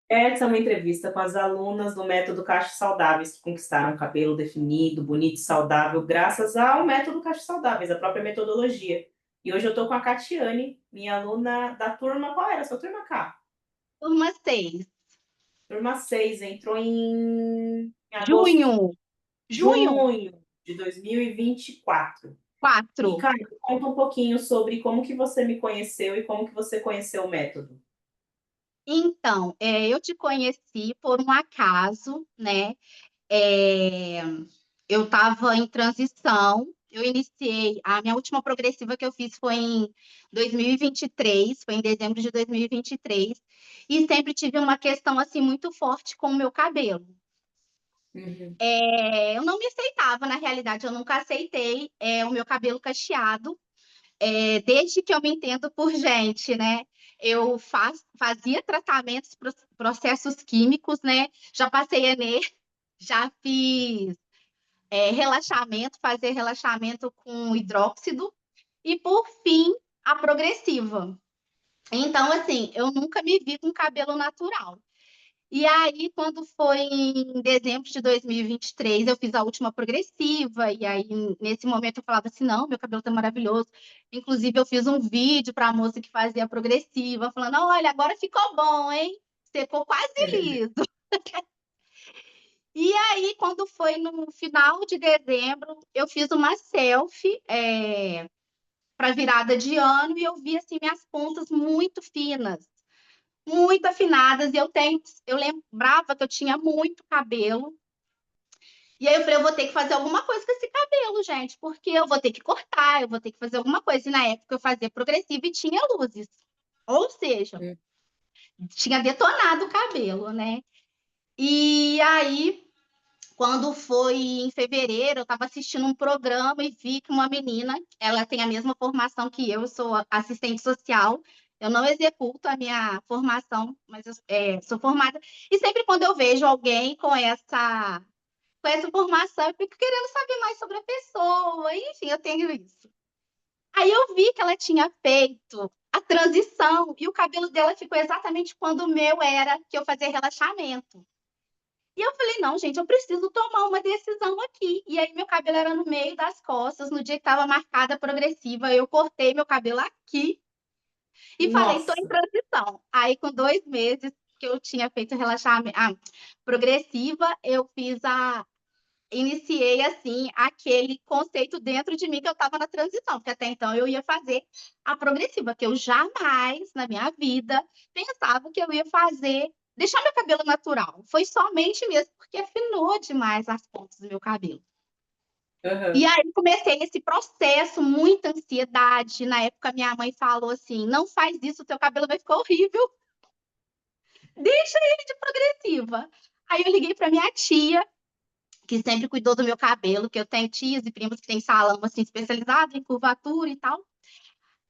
Essa é uma entrevista com as alunas do método Cachos Saudáveis, que conquistaram cabelo definido, bonito e saudável, graças ao método Cachos Saudáveis, a própria metodologia. E hoje eu estou com a Catiane, minha aluna da turma. Qual era a sua turma, Cá? Turma 6. Turma 6 entrou em agosto, Junho. Junho junho de 2024. 4. E, cara, conta um pouquinho sobre como que você me conheceu e como que você conheceu o método. Então, eu te conheci por um acaso, né? É, eu estava em transição. Eu iniciei, a minha última progressiva que eu fiz foi em 2023, foi em dezembro de 2023, e sempre tive uma questão assim muito forte com o meu cabelo. Uhum. Eu não me aceitava, na realidade, eu nunca aceitei o meu cabelo cacheado. Desde que eu me entendo por gente, né? Eu fazia tratamentos, processos químicos, né? Já passei Enê, já fiz relaxamento, fazer relaxamento com hidróxido e, por fim, a progressiva. Então, assim, eu nunca me vi com cabelo natural. E aí, quando foi em dezembro de 2023, eu fiz a última progressiva, e aí, nesse momento, eu falava assim: não, meu cabelo tá maravilhoso. Inclusive, eu fiz um vídeo para a moça que fazia a progressiva, falando: olha, agora ficou bom, hein? Ficou quase liso. E aí, quando foi no final de dezembro, eu fiz uma selfie para virada de ano e eu vi assim minhas pontas muito finas, muito afinadas. Eu lembrava que eu tinha muito cabelo. E aí eu falei, eu vou ter que fazer alguma coisa com esse cabelo, gente, porque eu vou ter que cortar, eu vou ter que fazer alguma coisa. E na época eu fazia progressiva e tinha luzes. Ou seja, tinha detonado o cabelo, né? E aí, quando foi em fevereiro, eu estava assistindo um programa e vi que uma menina, ela tem a mesma formação que eu sou assistente social. Eu não executo a minha formação, mas eu sou formada. E sempre quando eu vejo alguém com essa formação, eu fico querendo saber mais sobre a pessoa. Enfim, eu tenho isso. Aí eu vi que ela tinha feito a transição e o cabelo dela ficou exatamente quando o meu era que eu fazia relaxamento. E eu falei, não, gente, eu preciso tomar uma decisão aqui. E aí meu cabelo era no meio das costas, no dia que estava marcada a progressiva, eu cortei meu cabelo aqui e falei, estou em Nossa. transição. Aí com 2 meses que eu tinha feito relaxamento, progressiva, eu iniciei assim aquele conceito dentro de mim que eu estava na transição, porque até então eu ia fazer a progressiva, que eu jamais na minha vida pensava que eu ia fazer, deixar meu cabelo natural. Foi somente mesmo porque afinou demais as pontas do meu cabelo. E Aham. aí comecei esse processo, muita ansiedade. Na época minha mãe falou assim: "Não faz isso, teu cabelo vai ficar horrível. Deixa ele de progressiva". Aí eu liguei para minha tia, que sempre cuidou do meu cabelo, que eu tenho tias e primos que têm salão assim especializado em curvatura e tal.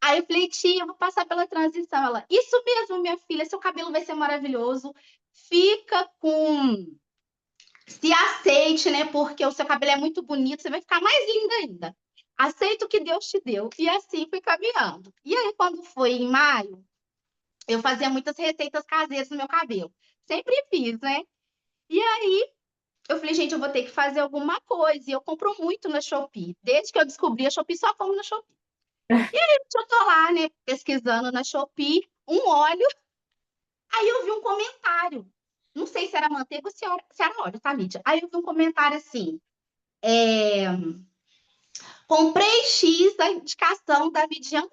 Aí eu falei, tia, eu vou passar pela transição. Ela, isso mesmo, minha filha, seu cabelo vai ser maravilhoso. Fica com. Se aceite, né? Porque o seu cabelo é muito bonito, você vai ficar mais linda ainda. Aceita o que Deus te deu. E assim fui caminhando. E aí, quando foi em maio, eu fazia muitas receitas caseiras no meu cabelo. Sempre fiz, né? E aí, eu falei, gente, eu vou ter que fazer alguma coisa. E eu compro muito na Shopee. Desde que eu descobri a Shopee, só como na Shopee. Eu tô lá, né, pesquisando na Shopee, um óleo. Aí eu vi um comentário. Não sei se era manteiga ou se era óleo, tá, Lídia? Aí eu vi um comentário assim: é, comprei X da indicação da Midian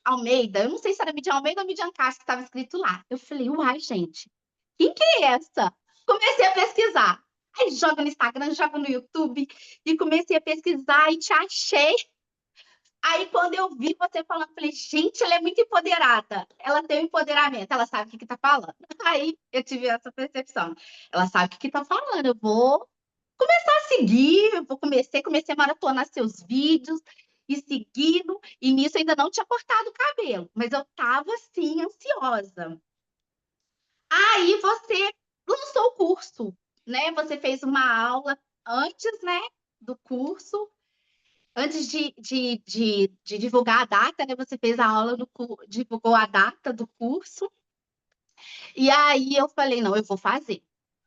Almeida. Eu não sei se era Midian Almeida ou Midian Castro que estava escrito lá. Eu falei, uai, gente, quem que é essa? Comecei a pesquisar. Aí joga no Instagram, joga no YouTube e comecei a pesquisar e te achei. Aí, quando eu vi você falando, eu falei, gente, ela é muito empoderada. Ela tem um empoderamento, ela sabe o que que tá falando. Aí eu tive essa percepção. Ela sabe o que que tá falando. Eu vou começar a seguir, eu vou comecei a maratonar seus vídeos e seguindo. E nisso eu ainda não tinha cortado o cabelo, mas eu tava assim, ansiosa. Aí você lançou o curso, né? Você fez uma aula antes, né, do curso. Antes de divulgar a data, né? Você fez a aula divulgou a data do curso. E aí eu falei, não, eu vou fazer.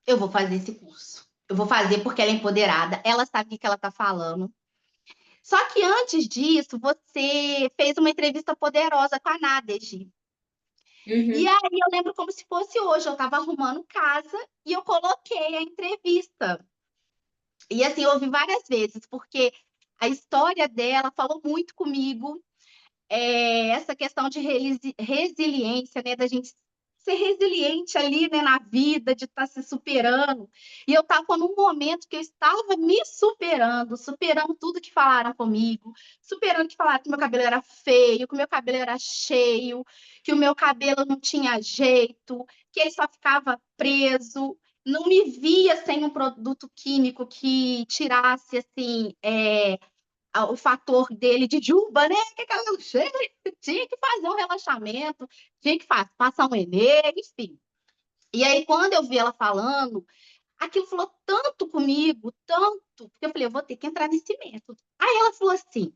Eu vou fazer esse curso. Eu vou fazer porque ela é empoderada, ela sabe o que ela tá falando. Só que antes disso, você fez uma entrevista poderosa com a Nadege. E Uhum. aí eu lembro como se fosse hoje, eu estava arrumando casa e eu coloquei a entrevista. E assim, eu ouvi várias vezes, porque a história dela falou muito comigo, essa questão de resiliência, né, da gente ser resiliente ali, né, na vida, de estar se superando. E eu estava num momento que eu estava me superando, superando tudo que falaram comigo, superando que falaram que meu cabelo era feio, que o meu cabelo era cheio, que o meu cabelo não tinha jeito, que ele só ficava preso. Não me via sem um produto químico que tirasse assim, o fator dele de juba, né? Que cabelo cheio, tinha que fazer um relaxamento, tinha que passar um enê, enfim. E aí, quando eu vi ela falando, aquilo falou tanto comigo, tanto, porque eu falei, eu vou ter que entrar nesse método. Aí ela falou assim,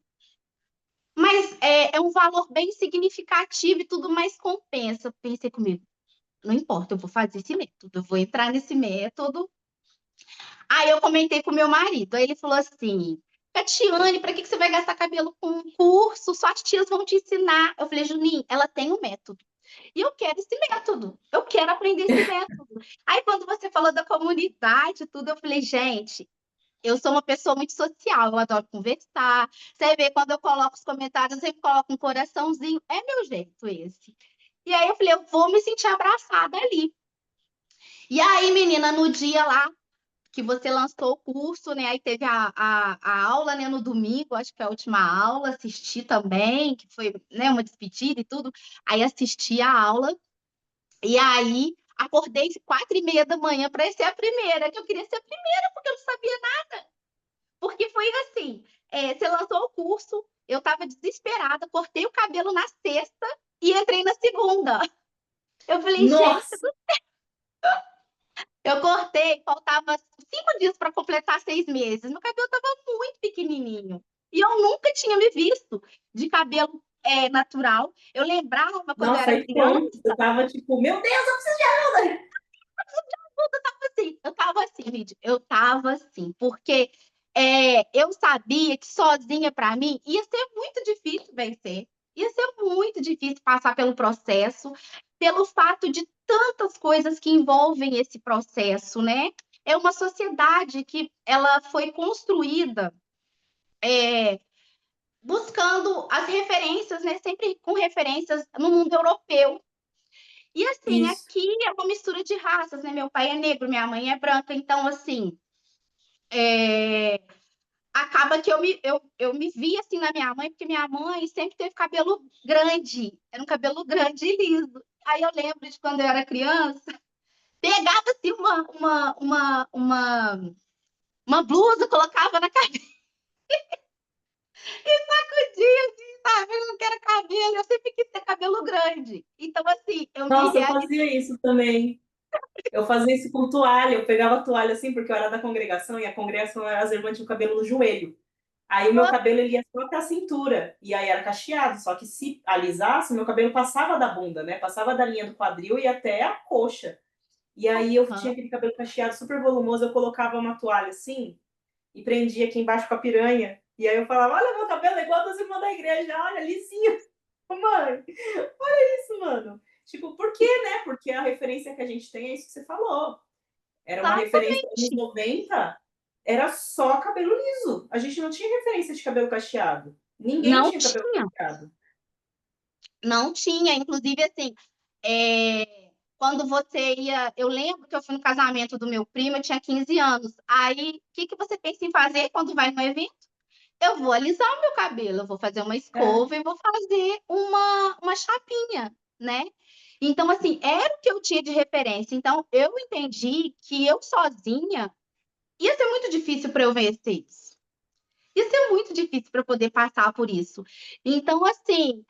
mas é um valor bem significativo e tudo mais compensa. Pensei comigo, não importa, eu vou fazer esse método, eu vou entrar nesse método. Aí eu comentei com meu marido, aí ele falou assim, Catiane, para que você vai gastar cabelo com um curso? Só as tias vão te ensinar. Eu falei, Juninho, ela tem um método. E eu quero esse método. Eu quero aprender esse método. Aí, quando você falou da comunidade e tudo, eu falei, gente, eu sou uma pessoa muito social, eu adoro conversar. Você vê, quando eu coloco os comentários, eu sempre coloco um coraçãozinho. É meu jeito esse. E aí eu falei, eu vou me sentir abraçada ali. E aí, menina, no dia lá, que você lançou o curso, né? Aí teve a aula, né, no domingo, acho que é a última aula, assisti também, que foi, né, uma despedida e tudo. Aí assisti a aula, e aí acordei 4h30 da manhã para ser a primeira, que eu queria ser a primeira, porque eu não sabia nada. Porque foi assim: você lançou o curso, eu estava desesperada, cortei o cabelo na sexta e entrei na segunda. Eu falei, gente, Nossa, eu cortei, faltava 5 dias para completar 6 meses. Meu cabelo estava muito pequenininho. E eu nunca tinha me visto de cabelo natural. Eu lembrava quando eu nossa, era aí criança, pronto. Eu tava tipo, meu Deus, eu preciso de ajuda. assim, eu tava assim, Lídia, eu tava assim, porque eu sabia que sozinha para mim ia ser muito difícil vencer. Ia ser muito difícil passar pelo processo, pelo fato de tantas coisas que envolvem esse processo, né? É uma sociedade que ela foi construída buscando as referências, né? Sempre com referências no mundo europeu. E assim, Isso. aqui é uma mistura de raças, né? Meu pai é negro, minha mãe é branca, então assim, é, acaba que eu me vi assim na minha mãe, porque minha mãe sempre teve cabelo grande, era um cabelo grande e liso. Aí eu lembro de quando eu era criança, pegava assim uma blusa, colocava na cabeça e sacudia assim, sabe? Eu não quero cabelo, eu sempre quis ter cabelo grande. Então, assim, eu me Nossa, eu realizei. fazia isso também. Eu fazia isso com toalha. Eu pegava a toalha assim, porque eu era da congregação e a congregação, as irmãs tinham o cabelo no joelho. Aí o meu cabelo ele ia só até a cintura, e aí era cacheado, só que se alisasse, o meu cabelo passava da bunda, né? Passava da linha do quadril e até a coxa. E aí eu tinha aquele cabelo cacheado super volumoso, eu colocava uma toalha assim e prendia aqui embaixo com a piranha. E aí eu falava, olha, meu cabelo é igual das irmãs da igreja, olha, lisinho. Mãe, olha isso, mano. Tipo, por quê, né? Porque a referência que a gente tem é isso que você falou. Era uma referência nos Exatamente. 90, era só cabelo liso. A gente não tinha referência de cabelo cacheado. Ninguém Não tinha cabelo tinha, cacheado. não tinha. Inclusive, assim, quando você ia. Eu lembro que eu fui no casamento do meu primo, eu tinha 15 anos. Aí, o que que você pensa em fazer quando vai no evento? Eu vou alisar o meu cabelo, eu vou fazer uma É, escova e vou fazer uma chapinha, né? Então, assim, era o que eu tinha de referência. Então, eu entendi que eu sozinha ia ser muito difícil para eu vencer isso. Ia ser muito difícil para eu poder passar por isso. Então, assim,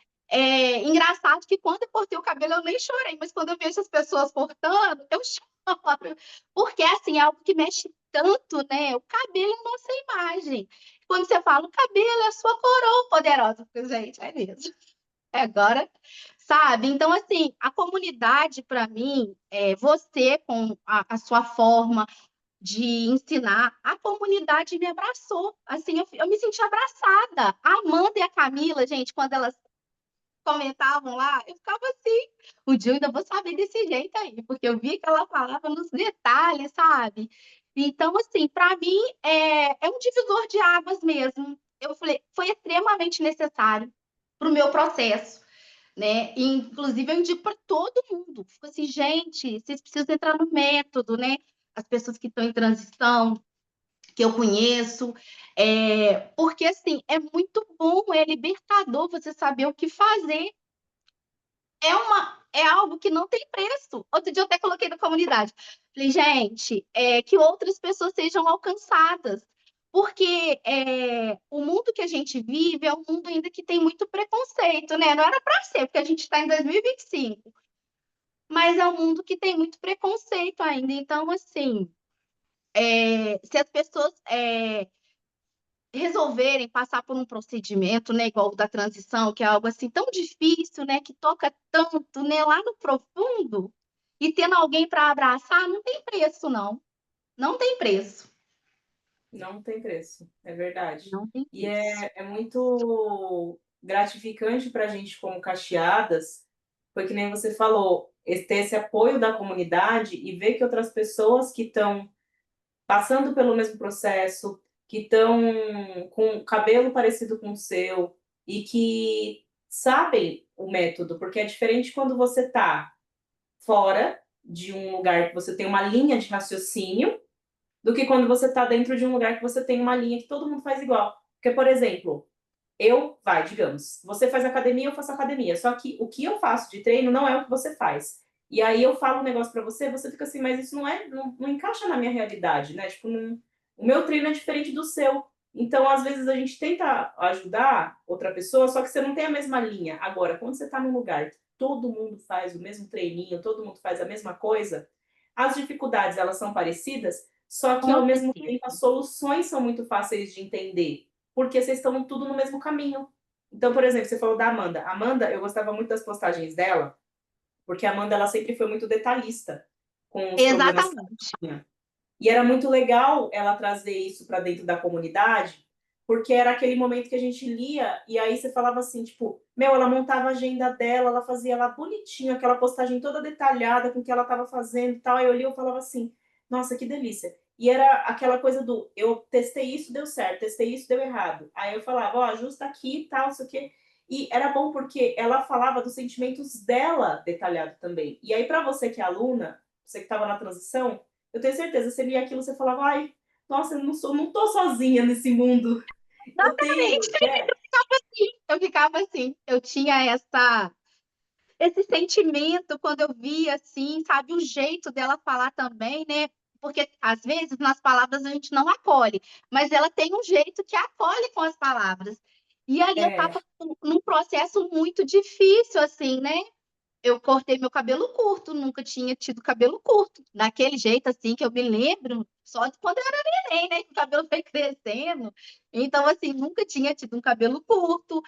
engraçado que quando eu cortei o cabelo eu nem chorei, mas quando eu vejo as pessoas cortando, eu choro. Porque, assim, é algo que mexe tanto, né? O cabelo é a nossa imagem. Quando você fala, o cabelo é a sua coroa poderosa, porque, gente, é mesmo. agora, sabe? Então, assim, a comunidade, para mim, você com a sua forma de ensinar, a comunidade me abraçou. Assim, eu me senti abraçada. A Amanda e a Camila, gente, quando elas comentavam lá, eu ficava assim, o dia eu ainda vou saber desse jeito aí, porque eu vi que ela falava nos detalhes, sabe? Então, assim, para mim é um divisor de águas mesmo. Eu falei, foi extremamente necessário para o meu processo, né? E, inclusive, eu indico para todo mundo. Fico assim, gente, vocês precisam entrar no método, né? As pessoas que estão em transição, que eu conheço, porque assim é muito bom, é libertador você saber o que fazer. É algo que não tem preço. Outro dia eu até coloquei na comunidade. Falei, gente, que outras pessoas sejam alcançadas. Porque o mundo que a gente vive é um mundo ainda que tem muito preconceito, né? Não era para ser, porque a gente está em 2025. Mas é um mundo que tem muito preconceito ainda. Então, assim, se as pessoas resolverem passar por um procedimento, né, igual o da transição, que é algo assim tão difícil, né, que toca tanto, né, lá no profundo, e tendo alguém para abraçar, não tem preço, não. Não tem preço. Não tem preço, é verdade. Não tem E preço. é muito gratificante para a gente, como cacheadas, foi que nem você falou, ter esse apoio da comunidade e ver que outras pessoas que estão passando pelo mesmo processo, que estão com cabelo parecido com o seu e que sabem o método, porque é diferente quando você está fora de um lugar que você tem uma linha de raciocínio do que quando você está dentro de um lugar que você tem uma linha que todo mundo faz igual. Porque, por exemplo, digamos, você faz academia, eu faço academia, só que o que eu faço de treino não é o que você faz. E aí eu falo um negócio pra você, você fica assim, mas isso não encaixa na minha realidade, né? Tipo, o meu treino é diferente do seu. Então, às vezes, a gente tenta ajudar outra pessoa, só que você não tem a mesma linha. Agora, quando você tá num lugar que todo mundo faz o mesmo treininho, todo mundo faz a mesma coisa, as dificuldades, elas são parecidas, só que, Com ao mesmo tempo, certeza. as soluções são muito fáceis de entender porque vocês estão tudo no mesmo caminho. Então, por exemplo, você falou da Amanda. Amanda, eu gostava muito das postagens dela, porque a Amanda ela sempre foi muito detalhista com os problemas que ela Exatamente. tinha. E era muito legal ela trazer isso para dentro da comunidade, porque era aquele momento que a gente lia e aí você falava assim, tipo, meu, ela montava a agenda dela, ela fazia lá bonitinho, aquela postagem toda detalhada com o que ela estava fazendo e tal. Aí eu li e eu falava assim, nossa, que delícia. E era aquela coisa do, eu testei isso, deu certo, testei isso, deu errado. Aí eu falava, ó, ajusta aqui e tal, isso aqui. E era bom porque ela falava dos sentimentos dela detalhado também. E aí, para você que é aluna, você que estava na transição, eu tenho certeza, você lia aquilo, você falava, ai, nossa, não tô sozinha nesse mundo. Eu tenho, Exatamente. né? Eu ficava assim. Eu tinha esse sentimento quando eu via assim, sabe, o jeito dela falar também, né? Porque às vezes nas palavras a gente não acolhe, mas ela tem um jeito que acolhe com as palavras. E ali eu É, estava num processo muito difícil, assim, né? Eu cortei meu cabelo curto, nunca tinha tido cabelo curto, daquele jeito assim que eu me lembro, só de quando eu era neném, né? Que o cabelo foi crescendo. Então, assim, nunca tinha tido um cabelo curto.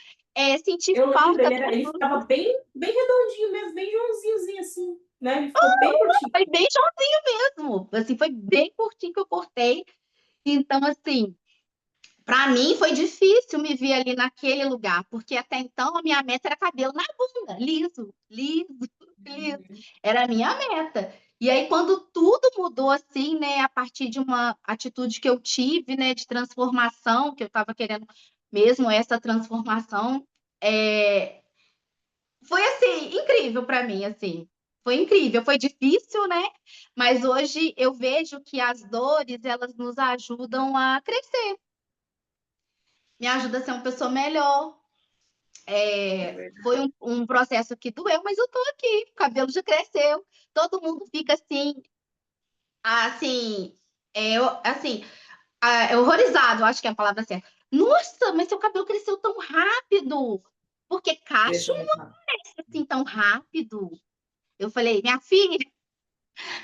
Senti eu lembro, falta ele mesmo. ficava bem redondinho mesmo, bem Joãozinhozinho assim, né? Ele ficou bem curtinho. Foi bem shortinho mesmo. Assim, foi bem curtinho que eu cortei. Então, assim, para mim foi difícil me ver ali naquele lugar, porque até então a minha meta era cabelo na bunda, liso, liso, liso. Era a minha meta. E aí, quando tudo mudou assim, né, a partir de uma atitude que eu tive, né, de transformação, que eu estava querendo mesmo essa transformação, foi assim, incrível para mim, assim. Foi incrível, foi difícil, né? Mas hoje eu vejo que as dores, elas nos ajudam a crescer, me ajuda a ser uma pessoa melhor. É verdade. Foi um processo que doeu, mas eu tô aqui, o cabelo já cresceu. Todo mundo fica assim, assim, horrorizado, acho que é a palavra certa. Nossa, mas seu cabelo cresceu tão rápido. Porque cacho Cresceu não muito rápido. é assim tão rápido. Eu falei, minha filha,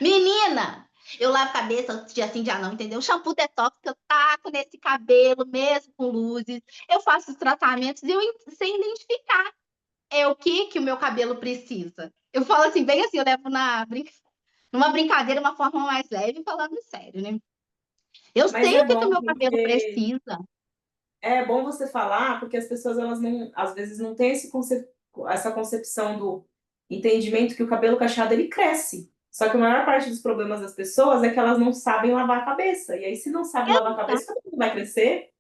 menina, eu lavo a cabeça dia sim, dia não, entendeu? Shampoo detox que eu taco nesse cabelo, mesmo com luzes. Eu faço os tratamentos e eu sei identificar. é o que que o meu cabelo precisa. Eu falo assim, bem assim, eu levo numa brincadeira, uma forma mais leve, falando sério, né? Eu Mas sei é o que que o bom meu cabelo porque precisa. é bom você falar, porque as pessoas elas não, às vezes não têm essa concepção do entendimento que o cabelo cacheado ele cresce. Só que a maior parte dos problemas das pessoas é que elas não sabem lavar a cabeça. E aí, se não sabe lavar a cabeça, o cabelo vai crescer?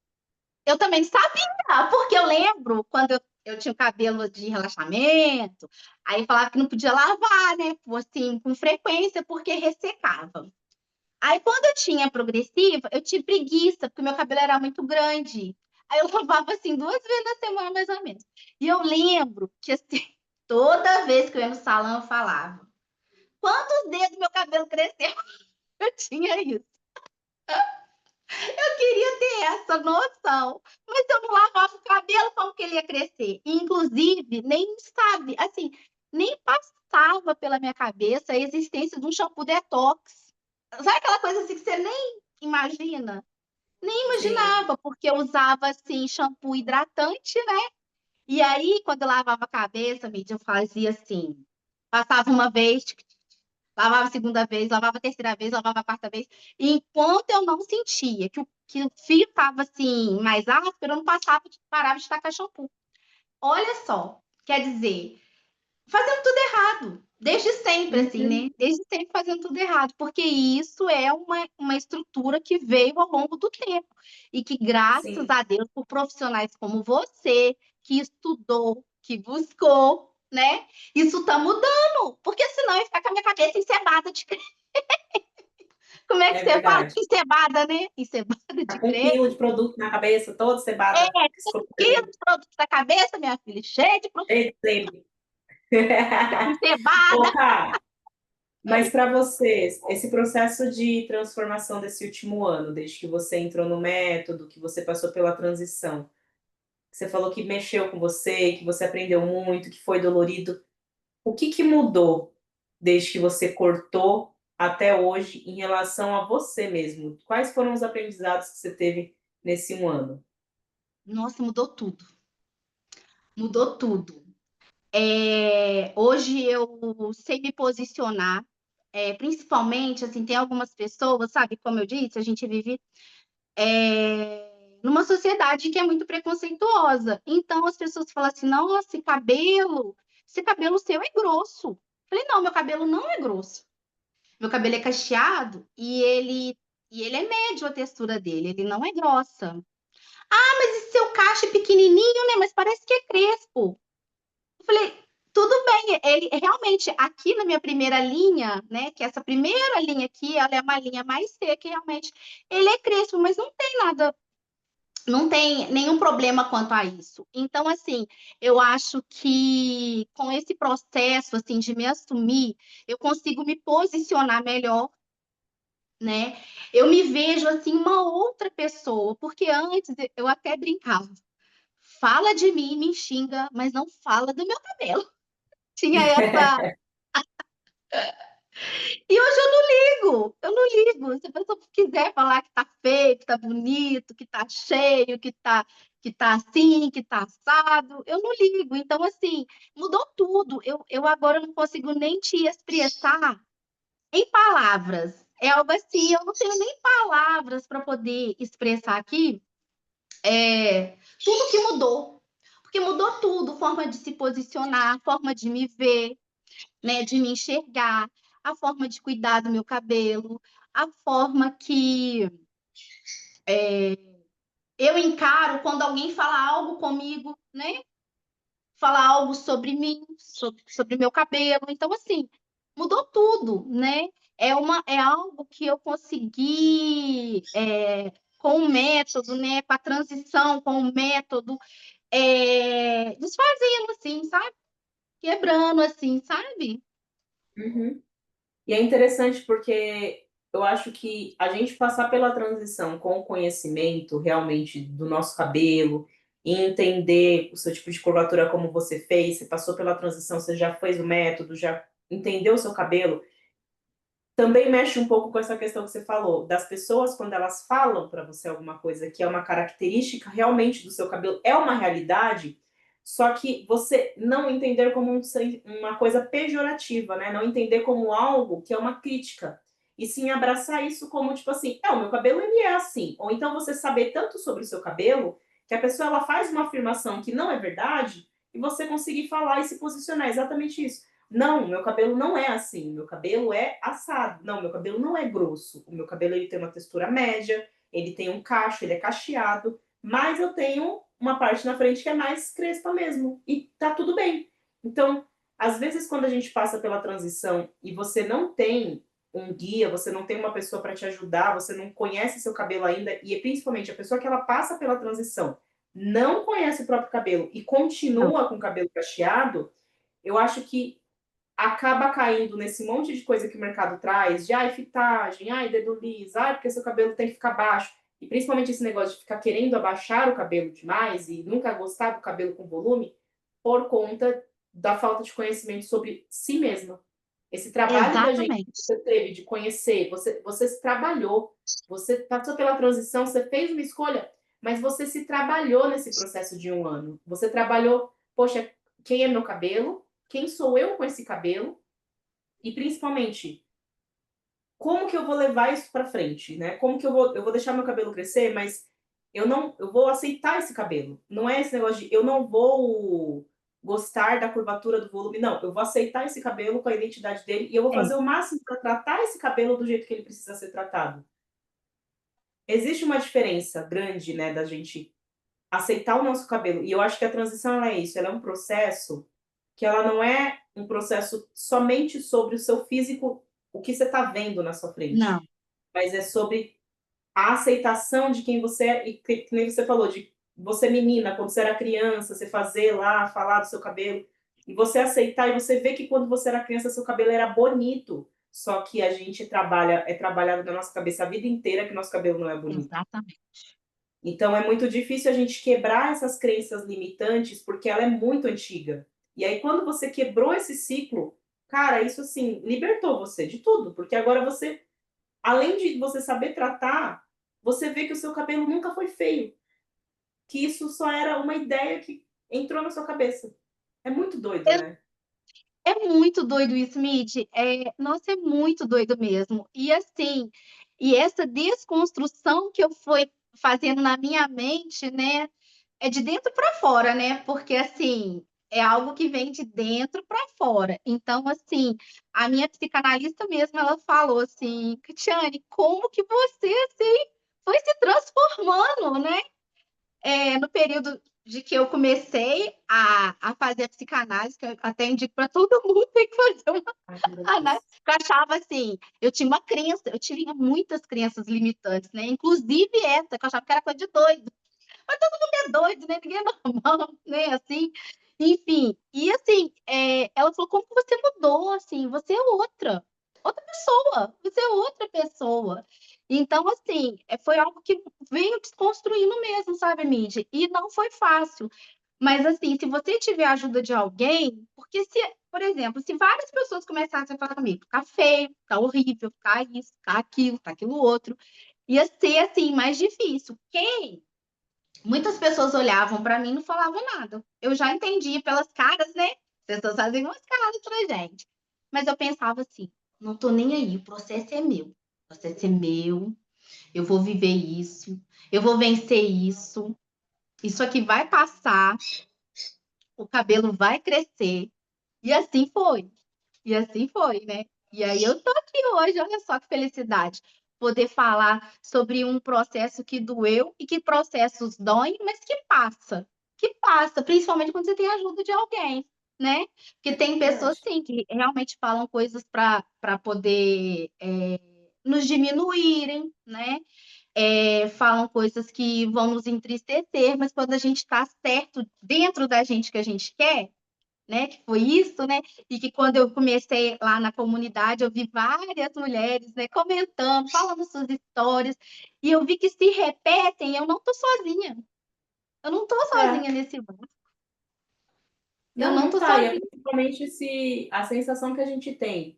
Eu também sabia, porque eu lembro quando eu tinha o cabelo de relaxamento, aí falava que não podia lavar, né? Assim, com frequência, porque ressecava. Aí, quando eu tinha progressiva, eu tinha preguiça, porque o meu cabelo era muito grande. Aí eu lavava assim 2 vezes na semana, mais ou menos. E eu lembro que assim, toda vez que eu ia no salão, eu falava: quantos dedos meu cabelo cresceu? Eu tinha isso. Eu queria ter essa noção. Mas eu não lavava o cabelo, como que ele ia crescer? E, inclusive, nem sabe, assim, nem passava pela minha cabeça a existência de um shampoo detox. Sabe aquela coisa assim que você nem imagina? Nem Sim. imaginava, porque eu usava assim shampoo hidratante, né? E aí, quando eu lavava a cabeça, mídia, eu fazia assim, passava uma vez, lavava a segunda vez, lavava a terceira vez, lavava a quarta vez. E enquanto eu não sentia que o fio estava assim mais áspero, eu não passava, parava de tacar shampoo. Olha só, quer dizer, fazendo tudo errado. Desde sempre, assim, Uhum. né? Desde sempre fazendo tudo errado, porque isso é uma estrutura que veio ao longo do tempo. E que, graças Sim. a Deus, por profissionais como você, que estudou, que buscou, né? Isso tá mudando. Porque senão ia ficar com a minha cabeça encebada de creme. Como é que É você fala? verdade. Encebada, né? Encebada Tá de com um creme. quilo de produto na cabeça, todo É, cebada. quilos de produto na cabeça, minha filha, cheio de produto Sempre. Ô, encebada. cara, mas para vocês, esse processo de transformação desse último ano, desde que você entrou no método, que você passou pela transição, você falou que mexeu com você, que você aprendeu muito, que foi dolorido. O que que mudou desde que você cortou até hoje em relação a você mesmo? Quais foram os aprendizados que você teve nesse um ano? Nossa, mudou tudo. Mudou tudo. Hoje eu sei me posicionar, principalmente, assim, tem algumas pessoas, sabe, como eu disse, a gente vive numa sociedade que é muito preconceituosa. Então as pessoas falam assim, nossa, esse cabelo seu é grosso. Eu falei, não, meu cabelo não é grosso. Meu cabelo é cacheado e ele é médio a textura dele, ele não é grossa. Mas esse seu cacho é pequenininho, né? Mas parece que é crespo. Eu falei, tudo bem, ele realmente aqui na minha primeira linha, né, que essa primeira linha aqui, ela é uma linha mais seca, e realmente ele é crespo, mas não tem nada, não tem nenhum problema quanto a isso. Então, assim, eu acho que com esse processo assim de me assumir, eu consigo me posicionar melhor, né? Eu me vejo assim uma outra pessoa, porque antes eu até brincava. Fala de mim, me xinga, mas não fala do meu cabelo. Tinha essa. E hoje eu não ligo, eu não ligo. Se a pessoa quiser falar que tá feio, que tá bonito, que tá cheio, que tá assim, que tá assado, eu não ligo. Então, assim, mudou tudo. Eu agora não consigo nem te expressar em palavras. É algo assim, eu não tenho nem palavras para poder expressar aqui tudo que mudou. Porque mudou tudo, forma de se posicionar, forma de me ver, né, de me enxergar, a forma de cuidar do meu cabelo, a forma que eu encaro quando alguém fala algo comigo, né? Fala algo sobre mim, sobre meu cabelo. Então, assim, mudou tudo, né? É algo que eu consegui, com o método, né? Com a transição, com o método, desfazendo, assim, sabe? Quebrando, assim, sabe? Uhum. E é interessante porque eu acho que a gente passar pela transição com o conhecimento realmente do nosso cabelo e entender o seu tipo de curvatura como você fez, você passou pela transição, você já fez o método, já entendeu o seu cabelo, também mexe um pouco com essa questão que você falou, das pessoas quando elas falam para você alguma coisa que é uma característica realmente do seu cabelo, é uma realidade, Só que você não entender como uma coisa pejorativa, né? Não entender como algo que é uma crítica. E sim abraçar isso como, tipo assim, o meu cabelo ele é assim. Ou então você saber tanto sobre o seu cabelo que a pessoa ela faz uma afirmação que não é verdade e você conseguir falar e se posicionar. Exatamente isso. Não, meu cabelo não é assim. Meu cabelo é assado. Não, meu cabelo não é grosso. O meu cabelo ele tem uma textura média, ele tem um cacho, ele é cacheado, mas eu tenho uma parte na frente que é mais crespa mesmo. E tá tudo bem. Então, às vezes, quando a gente passa pela transição e você não tem um guia, você não tem uma pessoa para te ajudar, você não conhece seu cabelo ainda, e principalmente a pessoa que ela passa pela transição não conhece o próprio cabelo e continua com o cabelo cacheado, eu acho que acaba caindo nesse monte de coisa que o mercado traz, de ai, fitagem, ai, dedo liso, ai, porque seu cabelo tem que ficar baixo. E principalmente esse negócio de ficar querendo abaixar o cabelo demais e nunca gostar do cabelo com volume, por conta da falta de conhecimento sobre si mesma. Esse trabalho da gente que Exatamente. você teve de conhecer, você se trabalhou, você passou pela transição, você fez uma escolha, mas você se trabalhou nesse processo de um ano. Você trabalhou, poxa, quem é meu cabelo? Quem sou eu com esse cabelo? E principalmente, como que eu vou levar isso para frente, né? Como que eu vou deixar meu cabelo crescer, mas eu vou aceitar esse cabelo. Não é esse negócio de eu não vou gostar da curvatura do volume, não, eu vou aceitar esse cabelo com a identidade dele e eu vou É, fazer o máximo para tratar esse cabelo do jeito que ele precisa ser tratado. Existe uma diferença grande, né, da gente aceitar o nosso cabelo. E eu acho que a transição ela é isso, ela é um processo que ela não é um processo somente sobre o seu físico, o que você está vendo na sua não, frente, mas é sobre a aceitação de quem você é, e que nem você falou, de você menina, quando você era criança, você fazer lá, falar do seu cabelo, e você aceitar, e você ver que quando você era criança, seu cabelo era bonito, só que a gente é trabalhado na nossa cabeça a vida inteira que nosso cabelo não é bonito. exatamente. Então é muito difícil a gente quebrar essas crenças limitantes, porque ela é muito antiga. E aí, quando você quebrou esse ciclo, cara, isso assim, libertou você de tudo, porque agora você, além de você saber tratar, você vê que o seu cabelo nunca foi feio, que isso só era uma ideia que entrou na sua cabeça. É muito doido, né? É muito doido isso, Midi. Nossa, é muito doido mesmo. E assim, e essa desconstrução que eu fui fazendo na minha mente, né, é de dentro para fora, né? Porque assim, é algo que vem de dentro para fora. Então, assim, a minha psicanalista mesmo, ela falou assim, Cristiane, como que você assim, foi se transformando, né? No período de que eu comecei a fazer a psicanálise, que eu até indico para todo mundo, tem que fazer uma Ai, análise, maravilhoso. porque eu achava assim, eu tinha uma crença, eu tinha muitas crenças limitantes, né? Inclusive essa, que eu achava que era coisa de doido. Mas todo mundo é doido, né? Ninguém é normal, né? Assim, enfim. E assim, ela falou, como que você mudou, assim? Você é outra pessoa. Você é outra pessoa. Então, assim, foi algo que veio desconstruindo mesmo, sabe, Mídia? E não foi fácil. Mas, assim, se você tiver a ajuda de alguém, porque se, por exemplo, se várias pessoas começassem a falar comigo, tá feio, tá horrível, tá isso, tá aquilo outro, ia ser, assim, mais difícil. Quem muitas pessoas olhavam para mim e não falavam nada. Eu já entendia pelas caras, né? As pessoas faziam umas caras pra gente. Mas eu pensava assim: não tô nem aí, o processo é meu. O processo é meu, eu vou viver isso, eu vou vencer isso. Isso aqui vai passar, o cabelo vai crescer. E assim foi. E assim foi, né? E aí eu tô aqui hoje, olha só que felicidade. Poder falar sobre um processo que doeu e que processos doem, mas que passa. Que passa, principalmente quando você tem a ajuda de alguém, né? Porque tem pessoas, Verdade. sim, que realmente falam coisas para poder nos diminuírem, né? Falam coisas que vão nos entristecer, mas quando a gente está certo dentro da gente que a gente quer, né, que foi isso, né, e que quando eu comecei lá na comunidade, eu vi várias mulheres, né, comentando, falando suas histórias, e eu vi que se repetem, eu não tô É. sozinha nesse mundo, eu Não, não não tô tá. E é sozinha. principalmente se a sensação que a gente tem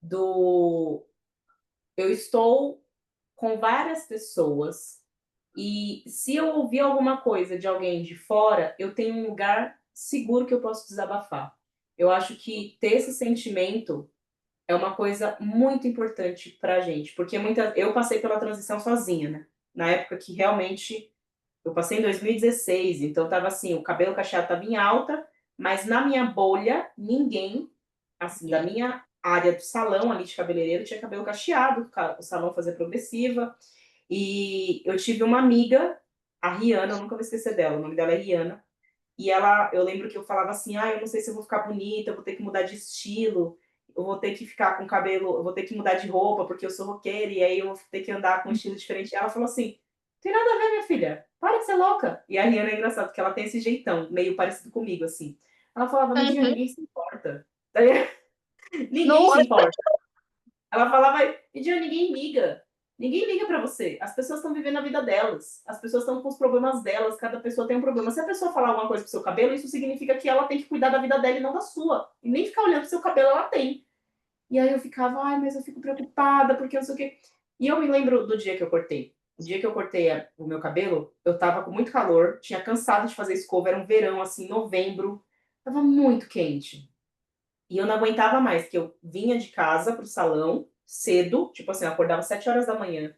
do eu estou com várias pessoas e se eu ouvir alguma coisa de alguém de fora, eu tenho um lugar seguro que eu posso desabafar. Eu acho que ter esse sentimento é uma coisa muito importante pra gente, porque eu passei pela transição sozinha, né? Na época que realmente eu passei em 2016, então tava assim, o cabelo cacheado estava em alta, mas na minha bolha, ninguém, assim, da minha área do salão ali de cabeleireiro tinha cabelo cacheado, o salão fazia progressiva, e eu tive uma amiga, a Rihanna, eu nunca vou esquecer dela, o nome dela é Rihanna, e ela, eu lembro que eu falava assim, ah, eu não sei se eu vou ficar bonita, eu vou ter que mudar de estilo, eu vou ter que ficar com cabelo, eu vou ter que mudar de roupa porque eu sou roqueira e aí eu vou ter que andar com um estilo diferente. E ela falou assim, tem nada a ver, minha filha, para de ser louca. E a Rihanna é engraçada, porque ela tem esse jeitão, meio parecido comigo, assim. Ela falava, Midian, Uhum. ninguém se importa. Daí, ninguém Não, se importa. Ela falava, Midian, ninguém liga. Ninguém liga pra você. As pessoas estão vivendo a vida delas. As pessoas estão com os problemas delas. Cada pessoa tem um problema. Se a pessoa falar alguma coisa pro seu cabelo, isso significa que ela tem que cuidar da vida dela e não da sua. E nem ficar olhando pro seu cabelo, ela tem. E aí eu ficava, ai, mas eu fico preocupada, porque eu não sei o quê. E eu me lembro do dia que eu cortei. O dia que eu cortei o meu cabelo, eu tava com muito calor, tinha cansado de fazer escova, era um verão, assim, novembro. Tava muito quente. E eu não aguentava mais, que eu vinha de casa pro salão cedo, tipo assim, eu acordava 7 horas da manhã.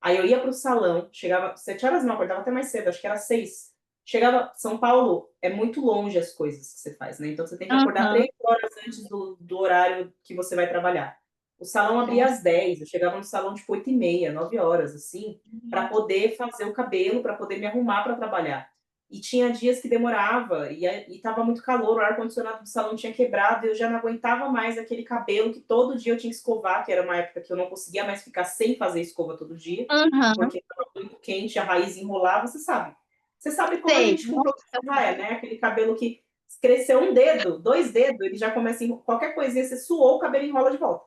Aí eu ia pro salão, chegava 7 horas não, acordava até mais cedo, acho que era 6. Chegava, São Paulo é muito longe as coisas que você faz, né? Então você tem que acordar aham. 3 horas antes do horário que você vai trabalhar. O salão abria Nossa. às 10, eu chegava no salão tipo 8h30, 9 horas, assim, para poder fazer o cabelo, para poder me arrumar para trabalhar. E tinha dias que demorava, e tava muito calor, o ar-condicionado do salão tinha quebrado, e eu já não aguentava mais aquele cabelo que todo dia eu tinha que escovar, que era uma época que eu não conseguia mais ficar sem fazer escova todo dia Aham. porque estava muito quente, a raiz enrolava, você sabe. Você sabe como a Sei. gente com Nossa, produção é, né? Aquele cabelo que cresceu um dedo, 2 dedos, ele já começa a qualquer coisinha, você suou, o cabelo enrola de volta.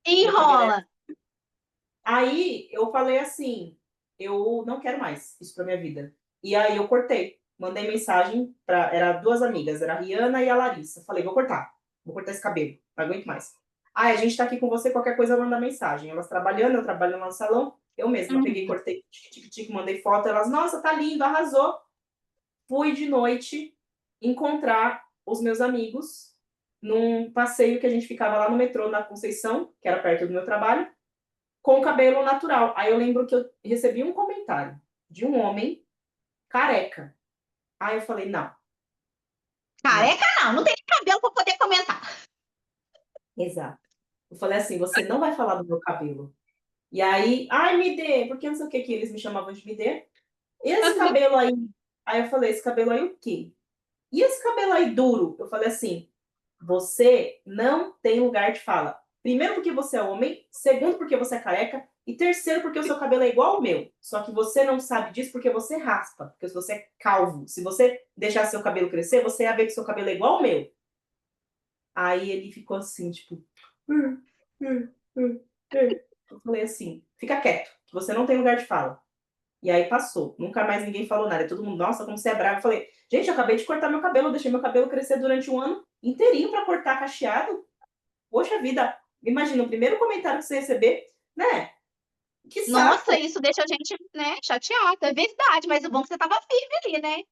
Meu cabelo é. enrola. Aí eu falei assim, eu não quero mais isso pra minha vida. E aí eu cortei. Mandei mensagem para, era duas amigas, era a Rihanna e a Larissa. Falei, vou cortar esse cabelo, não aguento mais. Ah, a gente tá aqui com você, qualquer coisa manda mensagem. Elas trabalhando, eu trabalhando lá no salão, eu mesma peguei, Uhum. cortei, tic, mandei foto, elas, nossa, tá lindo, arrasou. Fui de noite encontrar os meus amigos num passeio que a gente ficava lá no metrô na Conceição, que era perto do meu trabalho, com o cabelo natural. Aí eu lembro que eu recebi um comentário de um homem careca. Aí eu falei, não, não, Careca não, não tem cabelo pra poder comentar. exato. Eu falei assim, você não vai falar do meu cabelo. E aí, ai, me dê, porque não sei o que que eles me chamavam de me dê. Esse Aham. cabelo aí. Aí eu falei, esse cabelo aí o quê? E esse cabelo aí duro? Eu falei assim, você não tem lugar de fala. Primeiro, porque você é homem. Segundo, porque você é careca. E terceiro, porque o seu cabelo é igual ao meu. Só que você não sabe disso porque você raspa. Porque se você é calvo, se você deixar seu cabelo crescer, você ia ver que seu cabelo é igual ao meu. Aí ele ficou assim, tipo. Eu falei assim: fica quieto, que você não tem lugar de fala. E aí passou. Nunca mais ninguém falou nada. Todo mundo, nossa, como você é bravo. Eu falei, gente, eu acabei de cortar meu cabelo, eu deixei meu cabelo crescer durante um ano inteirinho para cortar cacheado. Poxa vida, imagina o primeiro comentário que você receber, né? Que Nossa, saco! isso deixa a gente, né, chateada. É verdade, mas o bom é que você tava firme ali, né?